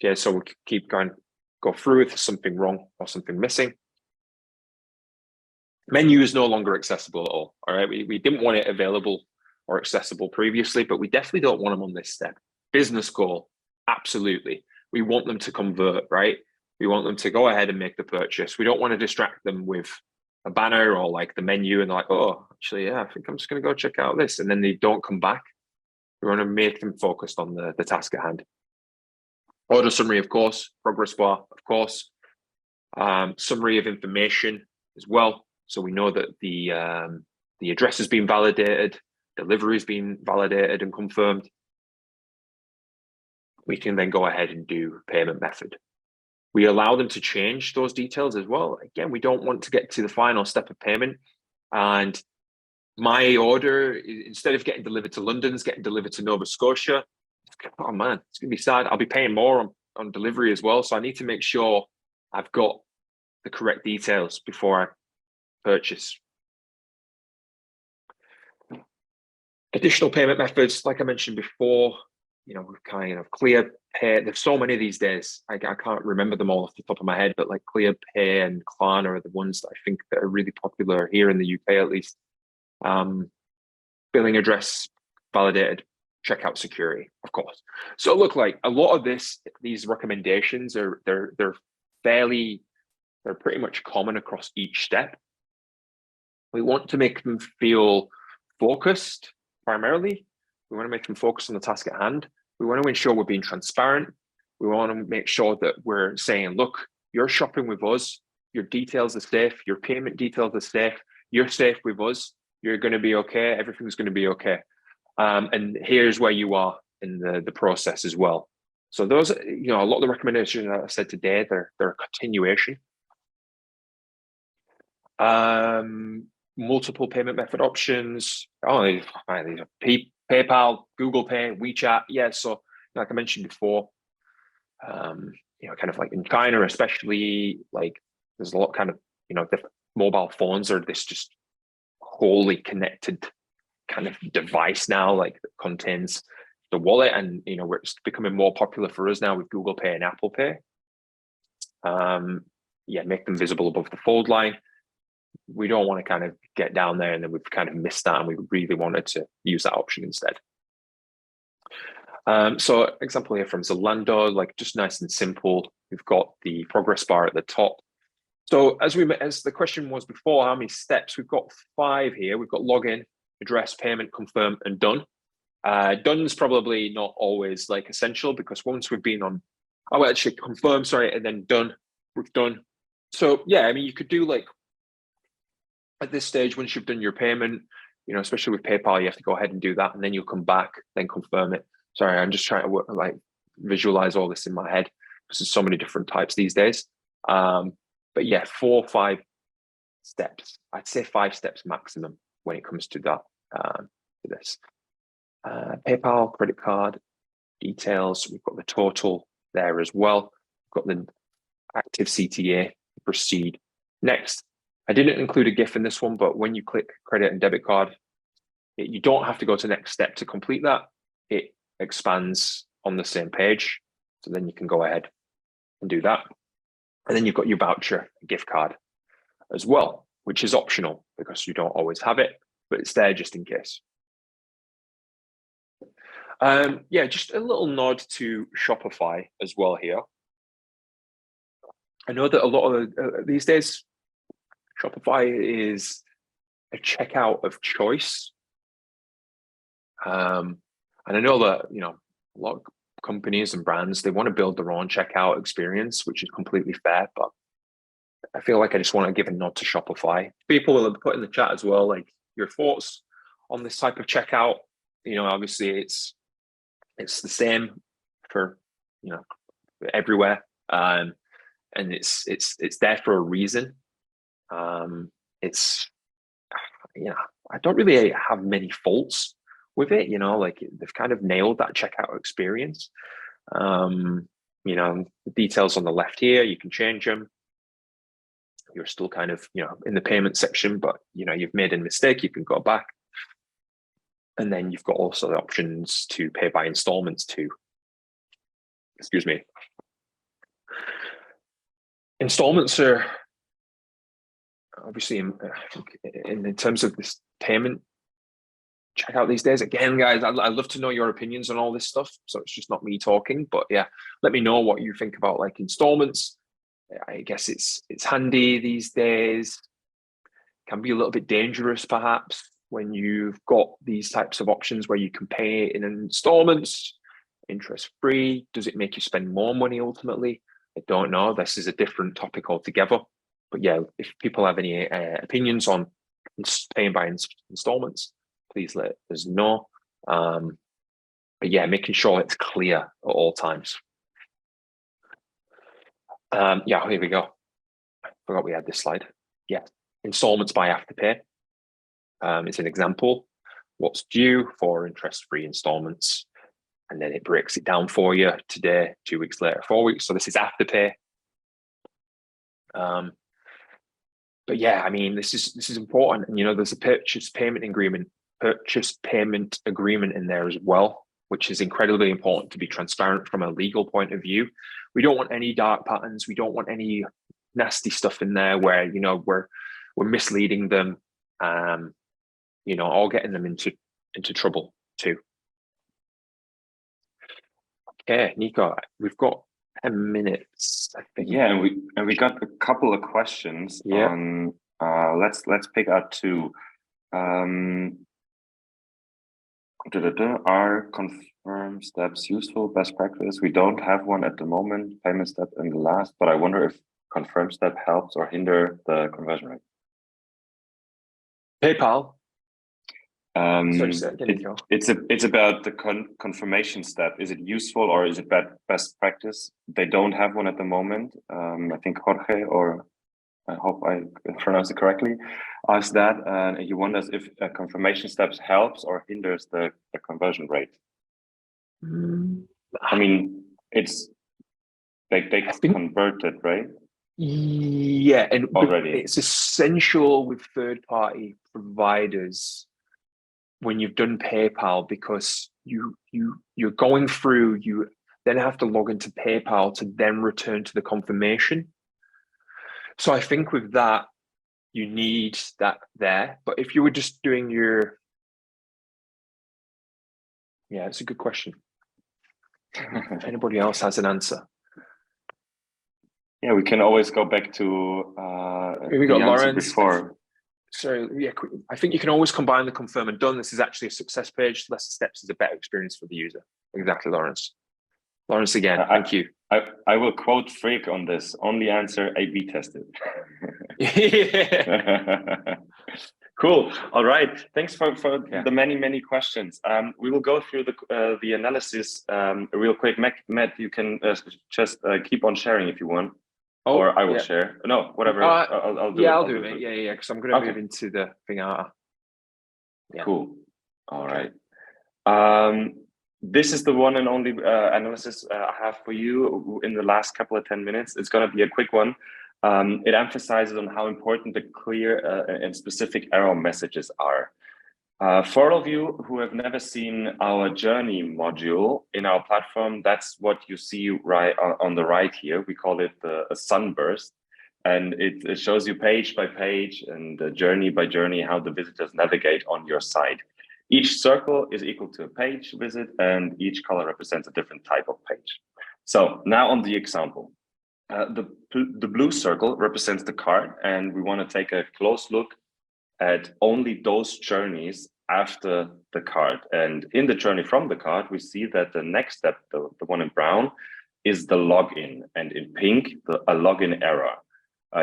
Okay, so we'll keep go through if there's something wrong or something missing. Menu is no longer accessible at all. All right, we didn't want it available or accessible previously, but we definitely don't want them on this step. Business goal, absolutely. We want them to convert, right? We want them to go ahead and make the purchase. We don't want to distract them with a banner or like the menu and like, oh, actually, I think I'm just going to go check out this. And then they don't come back. We want to make them focused on the task at hand. Order summary, of course, progress bar, of course, summary of information as well. So we know that the address has been validated, delivery has been validated and confirmed. We can then go ahead and do payment method. We allow them to change those details as well. Again, we don't want to get to the final step of payment and my order, instead of getting delivered to London, is getting delivered to Nova Scotia. Oh man, it's gonna be sad. I'll be paying more on delivery as well. So I need to make sure I've got the correct details before I purchase. Additional payment methods, like I mentioned before, kind of ClearPay. There's so many these days. I can't remember them all off the top of my head, but like ClearPay and Klarna are the ones that I think that are really popular here in the UK, at least. Billing address validated, checkout security, of course. So look, like a lot of these recommendations they're pretty much common across each step. We want to make them feel focused primarily. We want to make them focus on the task at hand. We want to ensure we're being transparent. We want to make sure that we're saying, look, you're shopping with us. Your details are safe. Your payment details are safe. You're safe with us. You're going to be okay. Everything's going to be okay. And here's where you are in the process as well. So those, a lot of the recommendations that I said today, they're a continuation. Multiple payment method options. These are PayPal, Google Pay, WeChat. Yeah, so like I mentioned before, kind of like in China, especially like there's a lot kind of, the mobile phones are this just wholly connected kind of device now, like that contains the wallet, and where it's becoming more popular for us now with Google Pay and Apple Pay. Make them visible above the fold line. We don't want to kind of get down there and then we've kind of missed that, and we really wanted to use that option instead. So example here from Zalando, like just nice and simple. We've got the progress bar at the top. So as the question was before, how many steps? We've got 5 here. We've got login, address, payment, confirm, and done. Done's probably not always like essential, because once we've been on, actually confirm, sorry, and then done, we've done. So yeah, I mean, you could do like at this stage, once you've done your payment, especially with PayPal, you have to go ahead and do that, and then you'll come back, then confirm it. Sorry, I'm just trying to visualize all this in my head, because there's so many different types these days. But yeah, 4 or 5 steps. I'd say 5 steps maximum when it comes to that. This PayPal, credit card details. We've got the total there as well. We've got the active CTA. Proceed. Next. I didn't include a GIF in this one, but when you click credit and debit card, you don't have to go to the next step to complete that. It expands on the same page. So then you can go ahead and do that. And then you've got your voucher gift card as well, which is optional because you don't always have it, but it's there just in case. Just a little nod to Shopify as well here. I know that a lot of these days, Shopify is a checkout of choice. And I know that, a lot of companies and brands, they want to build their own checkout experience, which is completely fair, but I feel like I just want to give a nod to Shopify. People will put in the chat as well, like your thoughts on this type of checkout. Obviously it's the same for, everywhere. And it's there for a reason. I don't really have many faults with it, they've kind of nailed that checkout experience. The details on the left here, you can change them. You're still kind of, in the payment section, but you've made a mistake, you can go back. And then you've got also the options to pay by installments too. Excuse me. Installments are obviously in terms of this payment checkout these days. Again, guys, I'd love to know your opinions on all this stuff. So it's just not me talking, but yeah, let me know what you think about like installments. I guess it's handy these days. Can be a little bit dangerous perhaps when you've got these types of options where you can pay in installments, interest-free. Does it make you spend more money ultimately? I don't know. This is a different topic altogether. But yeah, if people have any opinions on paying by installments, please let us know. But yeah, making sure it's clear at all times. Here we go. I forgot we had this slide. Yeah, installments by Afterpay. It's an example. What's due for interest-free installments, and then it breaks it down for you today, 2 weeks later, 4 weeks. So this is Afterpay. But yeah, I mean, this is important. And there's a purchase payment agreement in there as well, which is incredibly important to be transparent from a legal point of view. We don't want any dark patterns. We don't want any nasty stuff in there where we're misleading them, or getting them into trouble too. Okay, Nico, we've got 10 minutes, I think. Yeah, and we got a couple of questions. Yeah. On let's pick out 2. Are confirm steps useful? Best practice? We don't have one at the moment. Payment step in the last, but I wonder if confirm step helps or hinder the conversion rate. PayPal. It's about the confirmation step. Is it useful or is it best practice? They don't have one at the moment. I think Jorge, or I hope I pronounced it correctly, asked that, and he wonders if confirmation steps helps or hinders the conversion rate. I mean, they converted, right? Yeah, and already? it's essential with third-party providers when you've done PayPal, because you're going through, you then have to log into PayPal to then return to the confirmation. So I think with that, you need that there. But if you were just doing your, yeah, it's a good question. If anybody else has an answer. Yeah, we can always go back to We got the answer Lawrence before. So yeah, I think you can always combine the confirm and done. This is actually a success page. Less steps is a better experience for the user. Exactly, Lawrence. Lawrence again. Thank you. I will quote Freek on this. Only answer A/B tested. Cool. All right. Thanks for the many questions. We will go through the analysis real quick. Matt, you can just keep on sharing if you want. Oh, or I will share. No, whatever. I'll do it. I'll do it. Yeah, because I'm going to move into the thing out. Yeah. Cool. All right. This is the one and only analysis I have for you in the last couple of 10 minutes. It's going to be a quick one. It emphasizes on how important the clear and specific error messages are. For all of you who have never seen our journey module in our platform, that's what you see right on the right here. We call it a sunburst, and it shows you page by page and journey by journey how the visitors navigate on your site. Each circle is equal to a page visit, and each color represents a different type of page. So now on the example, the blue circle represents the card, and we want to take a close look at only those journeys after the card. And in the journey from the card, we see that the next step, the one in brown, is the login, and in pink, a login error.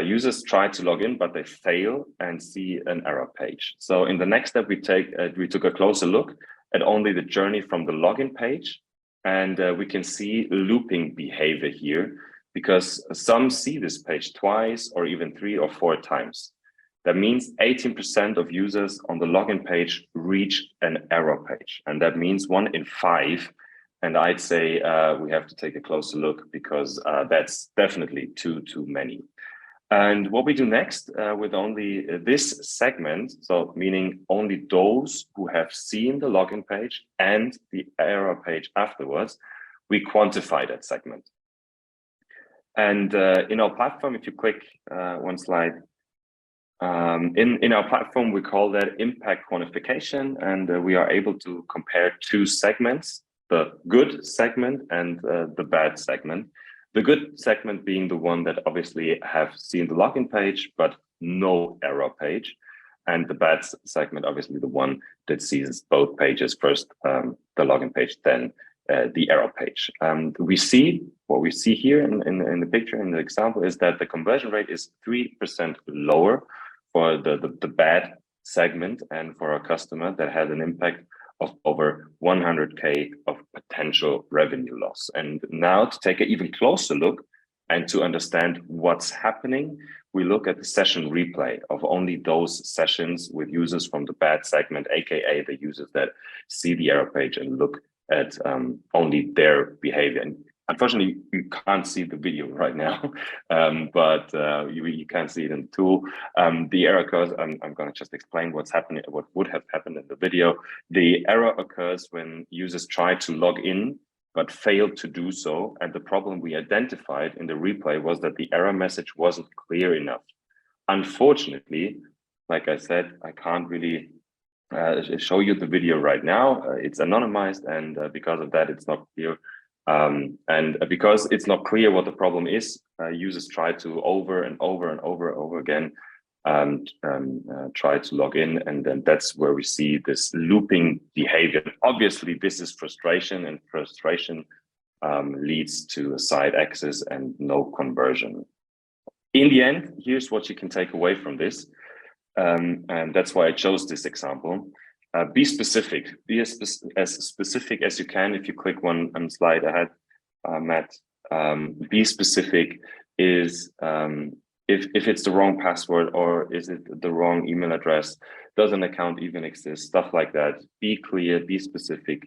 Users try to log in, but they fail and see an error page. So in the next step, we took a closer look at only the journey from the login page, and we can see looping behavior here, because some see this page twice or even 3 or 4 times. That means 18% of users on the login page reach an error page. And that means 1 in 5. And I'd say we have to take a closer look, because that's definitely too many. And what we do next with only this segment, so meaning only those who have seen the login page and the error page afterwards, we quantify that segment. And in our platform, if you click one slide, in our platform, we call that impact quantification, and we are able to compare 2 segments, the good segment and the bad segment. The good segment being the one that obviously have seen the login page, but no error page. And the bad segment, obviously the one that sees both pages, first the login page, then the error page. What we see here in the picture, in the example, is that the conversion rate is 3% lower for the bad segment, and for a customer that has an impact of over 100K of potential revenue loss. And now to take an even closer look and to understand what's happening, we look at the session replay of only those sessions with users from the bad segment, aka the users that see the error page and look at only their behavior. And unfortunately, you can't see the video right now, but you can see it in the tool. The error occurs, I'm going to just explain what's happening, what would have happened in the video. The error occurs when users try to log in, but failed to do so. And the problem we identified in the replay was that the error message wasn't clear enough. Unfortunately, like I said, I can't really show you the video right now. It's anonymized, and because of that, it's not clear. And because it's not clear what the problem is, users try to over and over again try to log in, and then that's where we see this looping behavior. Obviously, this is frustration, and frustration leads to a site access and no conversion. In the end, here's what you can take away from this, and that's why I chose this example. Be specific. Be as specific as you can. If you click one slide ahead, Matt, be specific is if it's the wrong password, or is it the wrong email address? Does an account even exist? Stuff like that. Be clear. Be specific.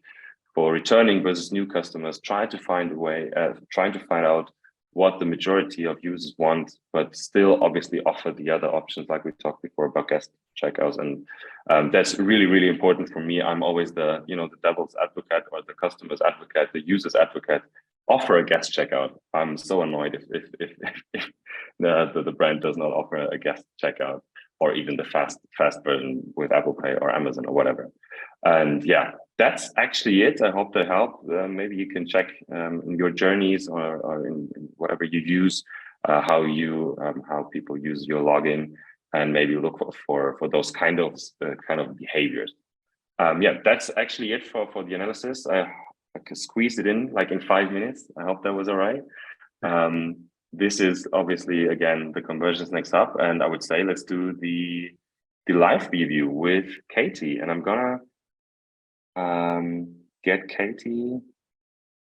For returning versus new customers, try to find a way. Trying to find out what the majority of users want, but still obviously offer the other options like we talked before about guest checkouts. And that's really, really important for me. I'm always the, the devil's advocate or the customer's advocate, the user's advocate. Offer a guest checkout. I'm so annoyed if the brand does not offer a guest checkout, or even the fast version with Apple Pay or Amazon or whatever. And yeah, that's actually it. I hope that helped. Maybe you can check in your journeys or in whatever you use, how people use your login, and maybe look for those kind of behaviors. Yeah, that's actually it for the analysis. I could squeeze it in like in 5 minutes. I hope that was all right. This is obviously, again, the Conversions Next Hub, and I would say let's do the live review with Katie. And I'm gonna get Katie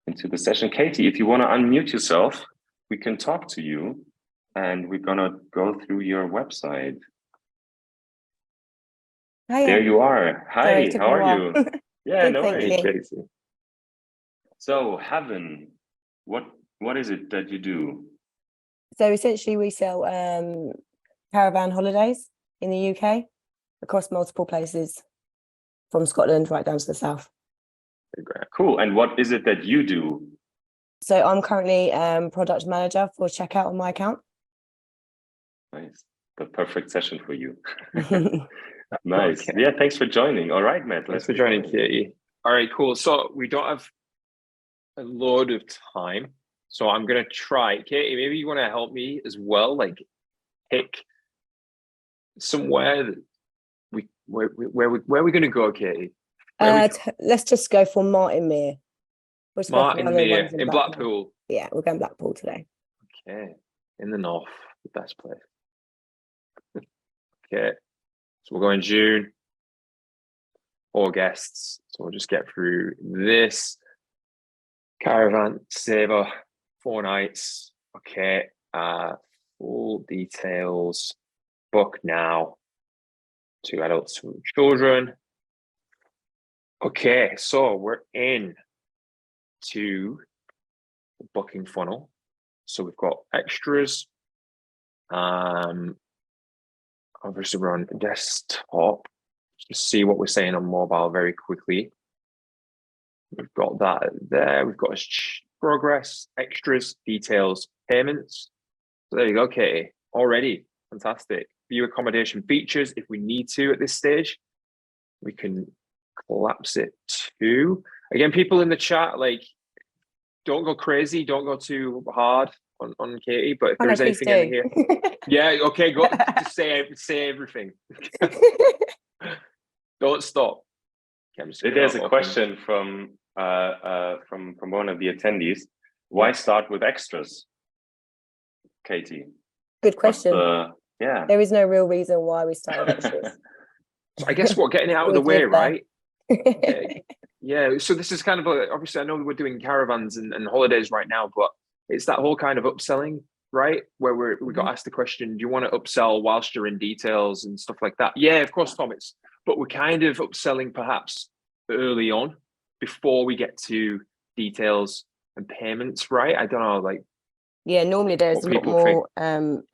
into the session. Katie, if you want to unmute yourself, we can talk to you, and we're gonna go through your website. Hiya. There you are. Hi, how are you? Yeah, Good, no thank worries. you. Katie. So, Heaven, what is it that you do? So essentially we sell caravan holidays in the UK across multiple places from Scotland right down to the south. Cool. And what is it that you do? So I'm currently product manager for checkout on my account. Nice. The perfect session for you. Nice. Okay. Yeah, thanks for joining. All right, Matt. Thanks for joining, Katie. All right, cool. So we don't have a load of time. So I'm going to try. Katie, maybe you want to help me as well, like pick somewhere that where we're going to go, Katie? Let's just go for Martin Mere. Martin Mere in Blackpool. Yeah, we're going Blackpool today. Okay, in the north, the best place. Okay, so we're going June. 4 guests. So we'll just get through this. Caravan saver, 4 nights. Okay, full details. Book now. 2 adults, 2 children. Okay, so we're in to the booking funnel. So we've got extras. Obviously we're on desktop. Just see what we're saying on mobile very quickly. We've got that there. We've got progress, extras, details, payments. So there you go, Katie. Already fantastic. View accommodation features if we need to at this stage. We can collapse it too. Again, people in the chat, like, don't go crazy, don't go too hard on Katie. But if there's anything in here, yeah, okay, go. Just say everything. Don't stop. Okay, there's a question from one of the attendees. Why start with extras, Katie? Good question. Yeah, there is no real reason why we start with extras. I guess getting it out of the way, right? Okay. Yeah. So this is kind of obviously I know we're doing caravans and holidays right now, but it's that whole kind of upselling, right? Where we got asked the question, do you want to upsell whilst you're in details and stuff like that? Yeah, of course, Tom. But we're kind of upselling perhaps early on before we get to details and payments, right? I don't know, like. Yeah, normally there's a lot more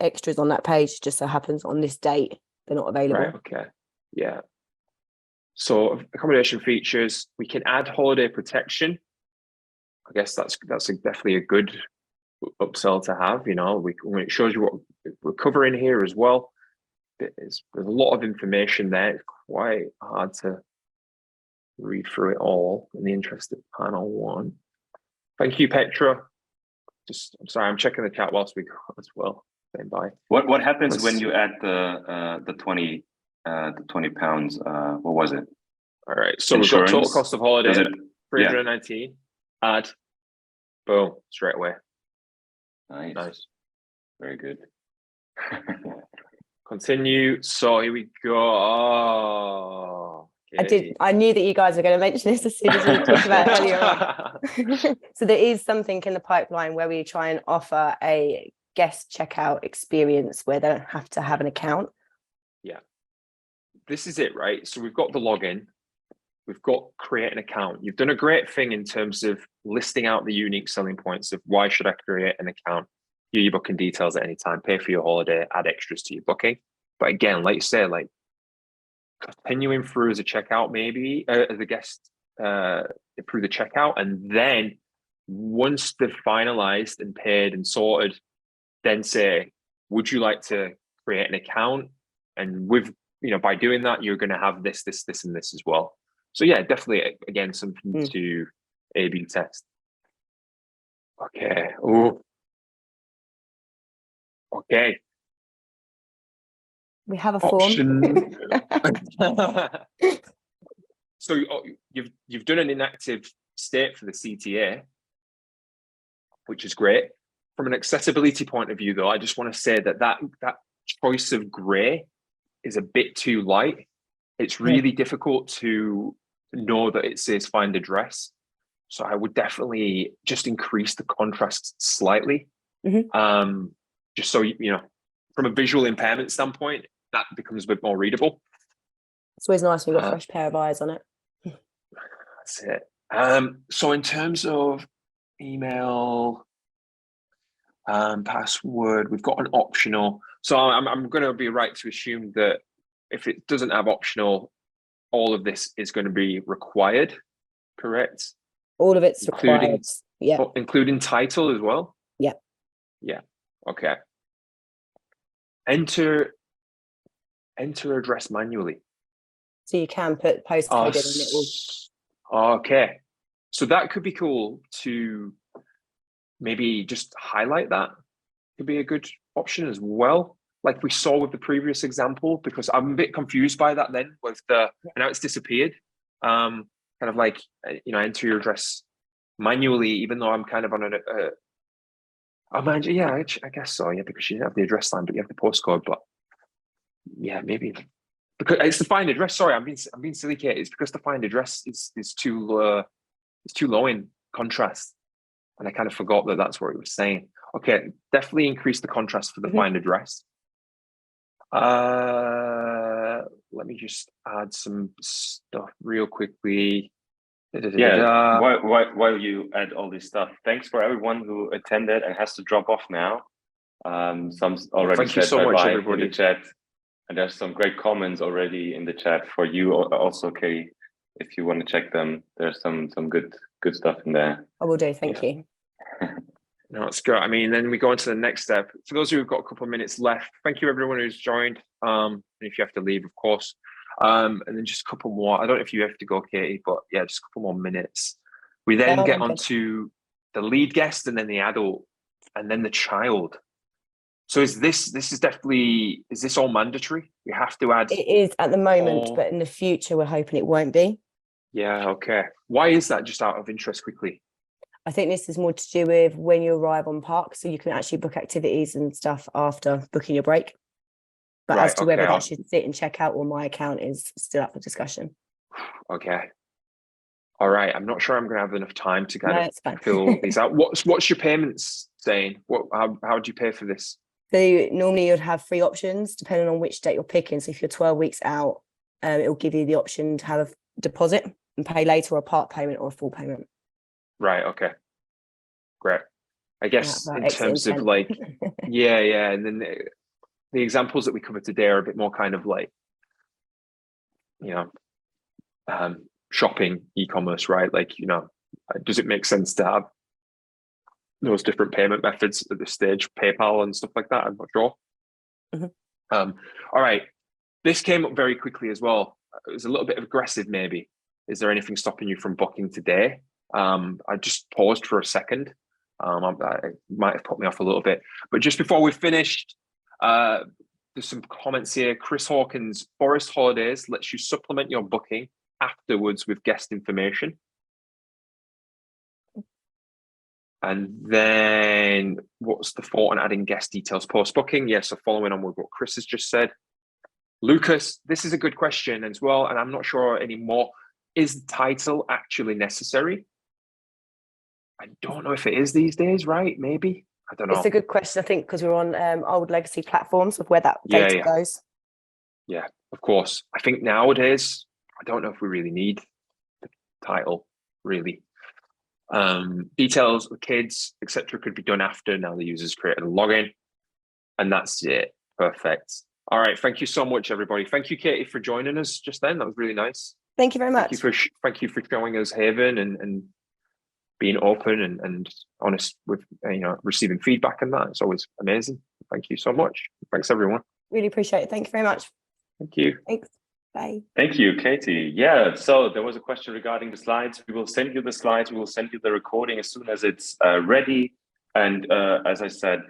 extras on that page. Just so happens on this date they're not available. Right. Okay. Yeah. So accommodation features, we can add holiday protection. I guess that's definitely a good upsell to have. You know, when it shows you what we're covering here as well. There's a lot of information there. It's quite hard to read through it all in the interest of panel 1. Thank you, Petra. I'm sorry, I'm checking the chat whilst we go as well. Saying bye. What happens when you add the 20 pounds? What was it? All right, so insurance? We've got total cost of holiday 319. Yeah. Add. Boom, straight away. Nice. Very good. Continue. So here we go. Oh, okay. I knew that you guys were going to mention this as soon as we talked about it earlier on. So there is something in the pipeline where we try and offer a guest checkout experience where they don't have to have an account. Yeah. This is it, right? So we've got the login. We've got create an account. You've done a great thing in terms of listing out the unique selling points of why should I create an account, view your booking details at any time, pay for your holiday, add extras to your booking. But again, like you say, like continuing through as a checkout, maybe as a guest through the checkout, and then once they've finalized and paid and sorted, then say, would you like to create an account? And with, by doing that, you're going to have this, this, this, and this as well. So yeah, definitely, again, something to A/B test. Okay. Oh. Okay. We have a form. So you've done an inactive state for the CTA, which is great. From an accessibility point of view, though, I just want to say that choice of grey is a bit too light. It's really difficult to know that it says find address. So I would definitely just increase the contrast slightly. Just so, from a visual impairment standpoint, that becomes a bit more readable. It's always nice when you've got a fresh pair of eyes on it. That's it. So in terms of email, password, we've got an optional. So I'm going to be right to assume that if it doesn't have optional, all of this is going to be required, correct? All of it's required. Yeah. Including title as well? Yeah. Yeah. Okay. Enter address manually. So you can put postcode in and it will. Okay. So that could be cool to maybe just highlight that. Could be a good option as well. Like we saw with the previous example, because I'm a bit confused by that then with and now it's disappeared. Kind of like, enter your address manually, even though I'm kind of on I guess so. Yeah, because you have the address line, but you have the postcode. But yeah, maybe because it's the find address. Sorry, I'm being silly, Kate. It's because the find address is too low in contrast, and I kind of forgot that that's what it was saying. Okay, definitely increase the contrast for the find address. Let me just add some stuff real quickly. Yeah, while you add all this stuff, thanks for everyone who attended and has to drop off now. Some already Thank you said so much, bye-bye everybody. in the chat, and there's some great comments already in the chat for you also, Kay. If you want to check them, there's some good stuff in there. I will do. Thank you. No, it's good. I mean, then we go on to the next step. For those who've got a couple of minutes left, thank you everyone who's joined. And if you have to leave, of course. And then just a couple more. I don't know if you have to go, Katie, but yeah, just a couple more minutes. We then get on to the lead guest and then the adult and then the child. So is this all mandatory? You have to add? It is at the moment, but in the future, we're hoping it won't be. Yeah, okay. Why is that, just out of interest quickly? I think this is more to do with when you arrive on park, so you can actually book activities and stuff after booking your break. But as to whether that should sit and check out or my account is still up for discussion. Okay. All right. I'm not sure I'm going to have enough time to kind of fill these out. What's your payments saying? How do you pay for this? So normally you'd have 3 options depending on which date you're picking. So if you're 12 weeks out, it'll give you the option to have a deposit and pay later, or a part payment or a full payment. Right. Okay. Great. I guess in terms of like, yeah. And then the examples that we covered today are a bit more kind of like, shopping, e-commerce, right? Like, does it make sense to have those different payment methods at this stage, PayPal and stuff like that? I'm not sure. All right. This came up very quickly as well. It was a little bit aggressive, maybe. Is there anything stopping you from booking today? I just paused for a second. It might have put me off a little bit. But just before we finished, there's some comments here. Chris Hawkins, Forest Holidays lets you supplement your booking afterwards with guest information. And then what's the thought on adding guest details post-booking? Yes, so following on with what Chris has just said. Lucas, this is a good question as well, and I'm not sure anymore. Is the title actually necessary? I don't know if it is these days, right? Maybe. I don't know. It's a good question, I think, because we're on old legacy platforms of where that data goes. Yeah, of course. I think nowadays, I don't know if we really need the title, really. Details of kids, etc., could be done after. Now the user's created a login, and that's it. Perfect. All right. Thank you so much, everybody. Thank you, Katie, for joining us just then. That was really nice. Thank you very much. Thank you for showing us Haven and being open and honest with receiving feedback and that. It's always amazing. Thank you so much. Thanks, everyone. Really appreciate it. Thank you very much. Thank you. Thanks. Bye. Thank you, Katie. Yeah, so there was a question regarding the slides. We will send you the slides. We will send you the recording as soon as it's ready. And as I said,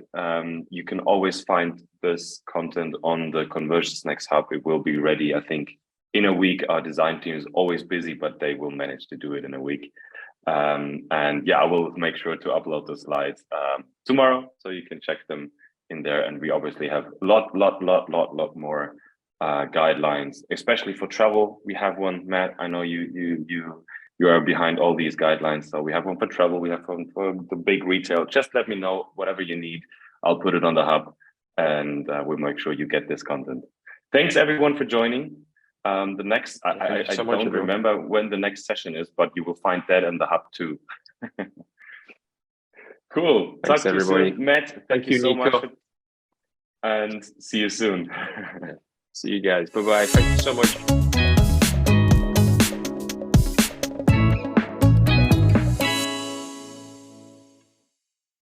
you can always find this content on the Conversions Next Hub. It will be ready, I think, in a week. Our design team is always busy, but they will manage to do it in a week. And yeah, I will make sure to upload the slides tomorrow, so you can check them in there. And we obviously have a lot more guidelines, especially for travel. We have one, Matt. I know you are behind all these guidelines. So we have one for travel. We have one for the big retail. Just let me know whatever you need. I'll put it on the hub, and we'll make sure you get this content. Thanks everyone for joining. The next, I don't remember when the next session is, but you will find that in the hub too. Cool. Thanks, Talk to everybody. you soon. Matt, thank you so much. And see you soon. See you guys. Bye-bye. Thank you so much.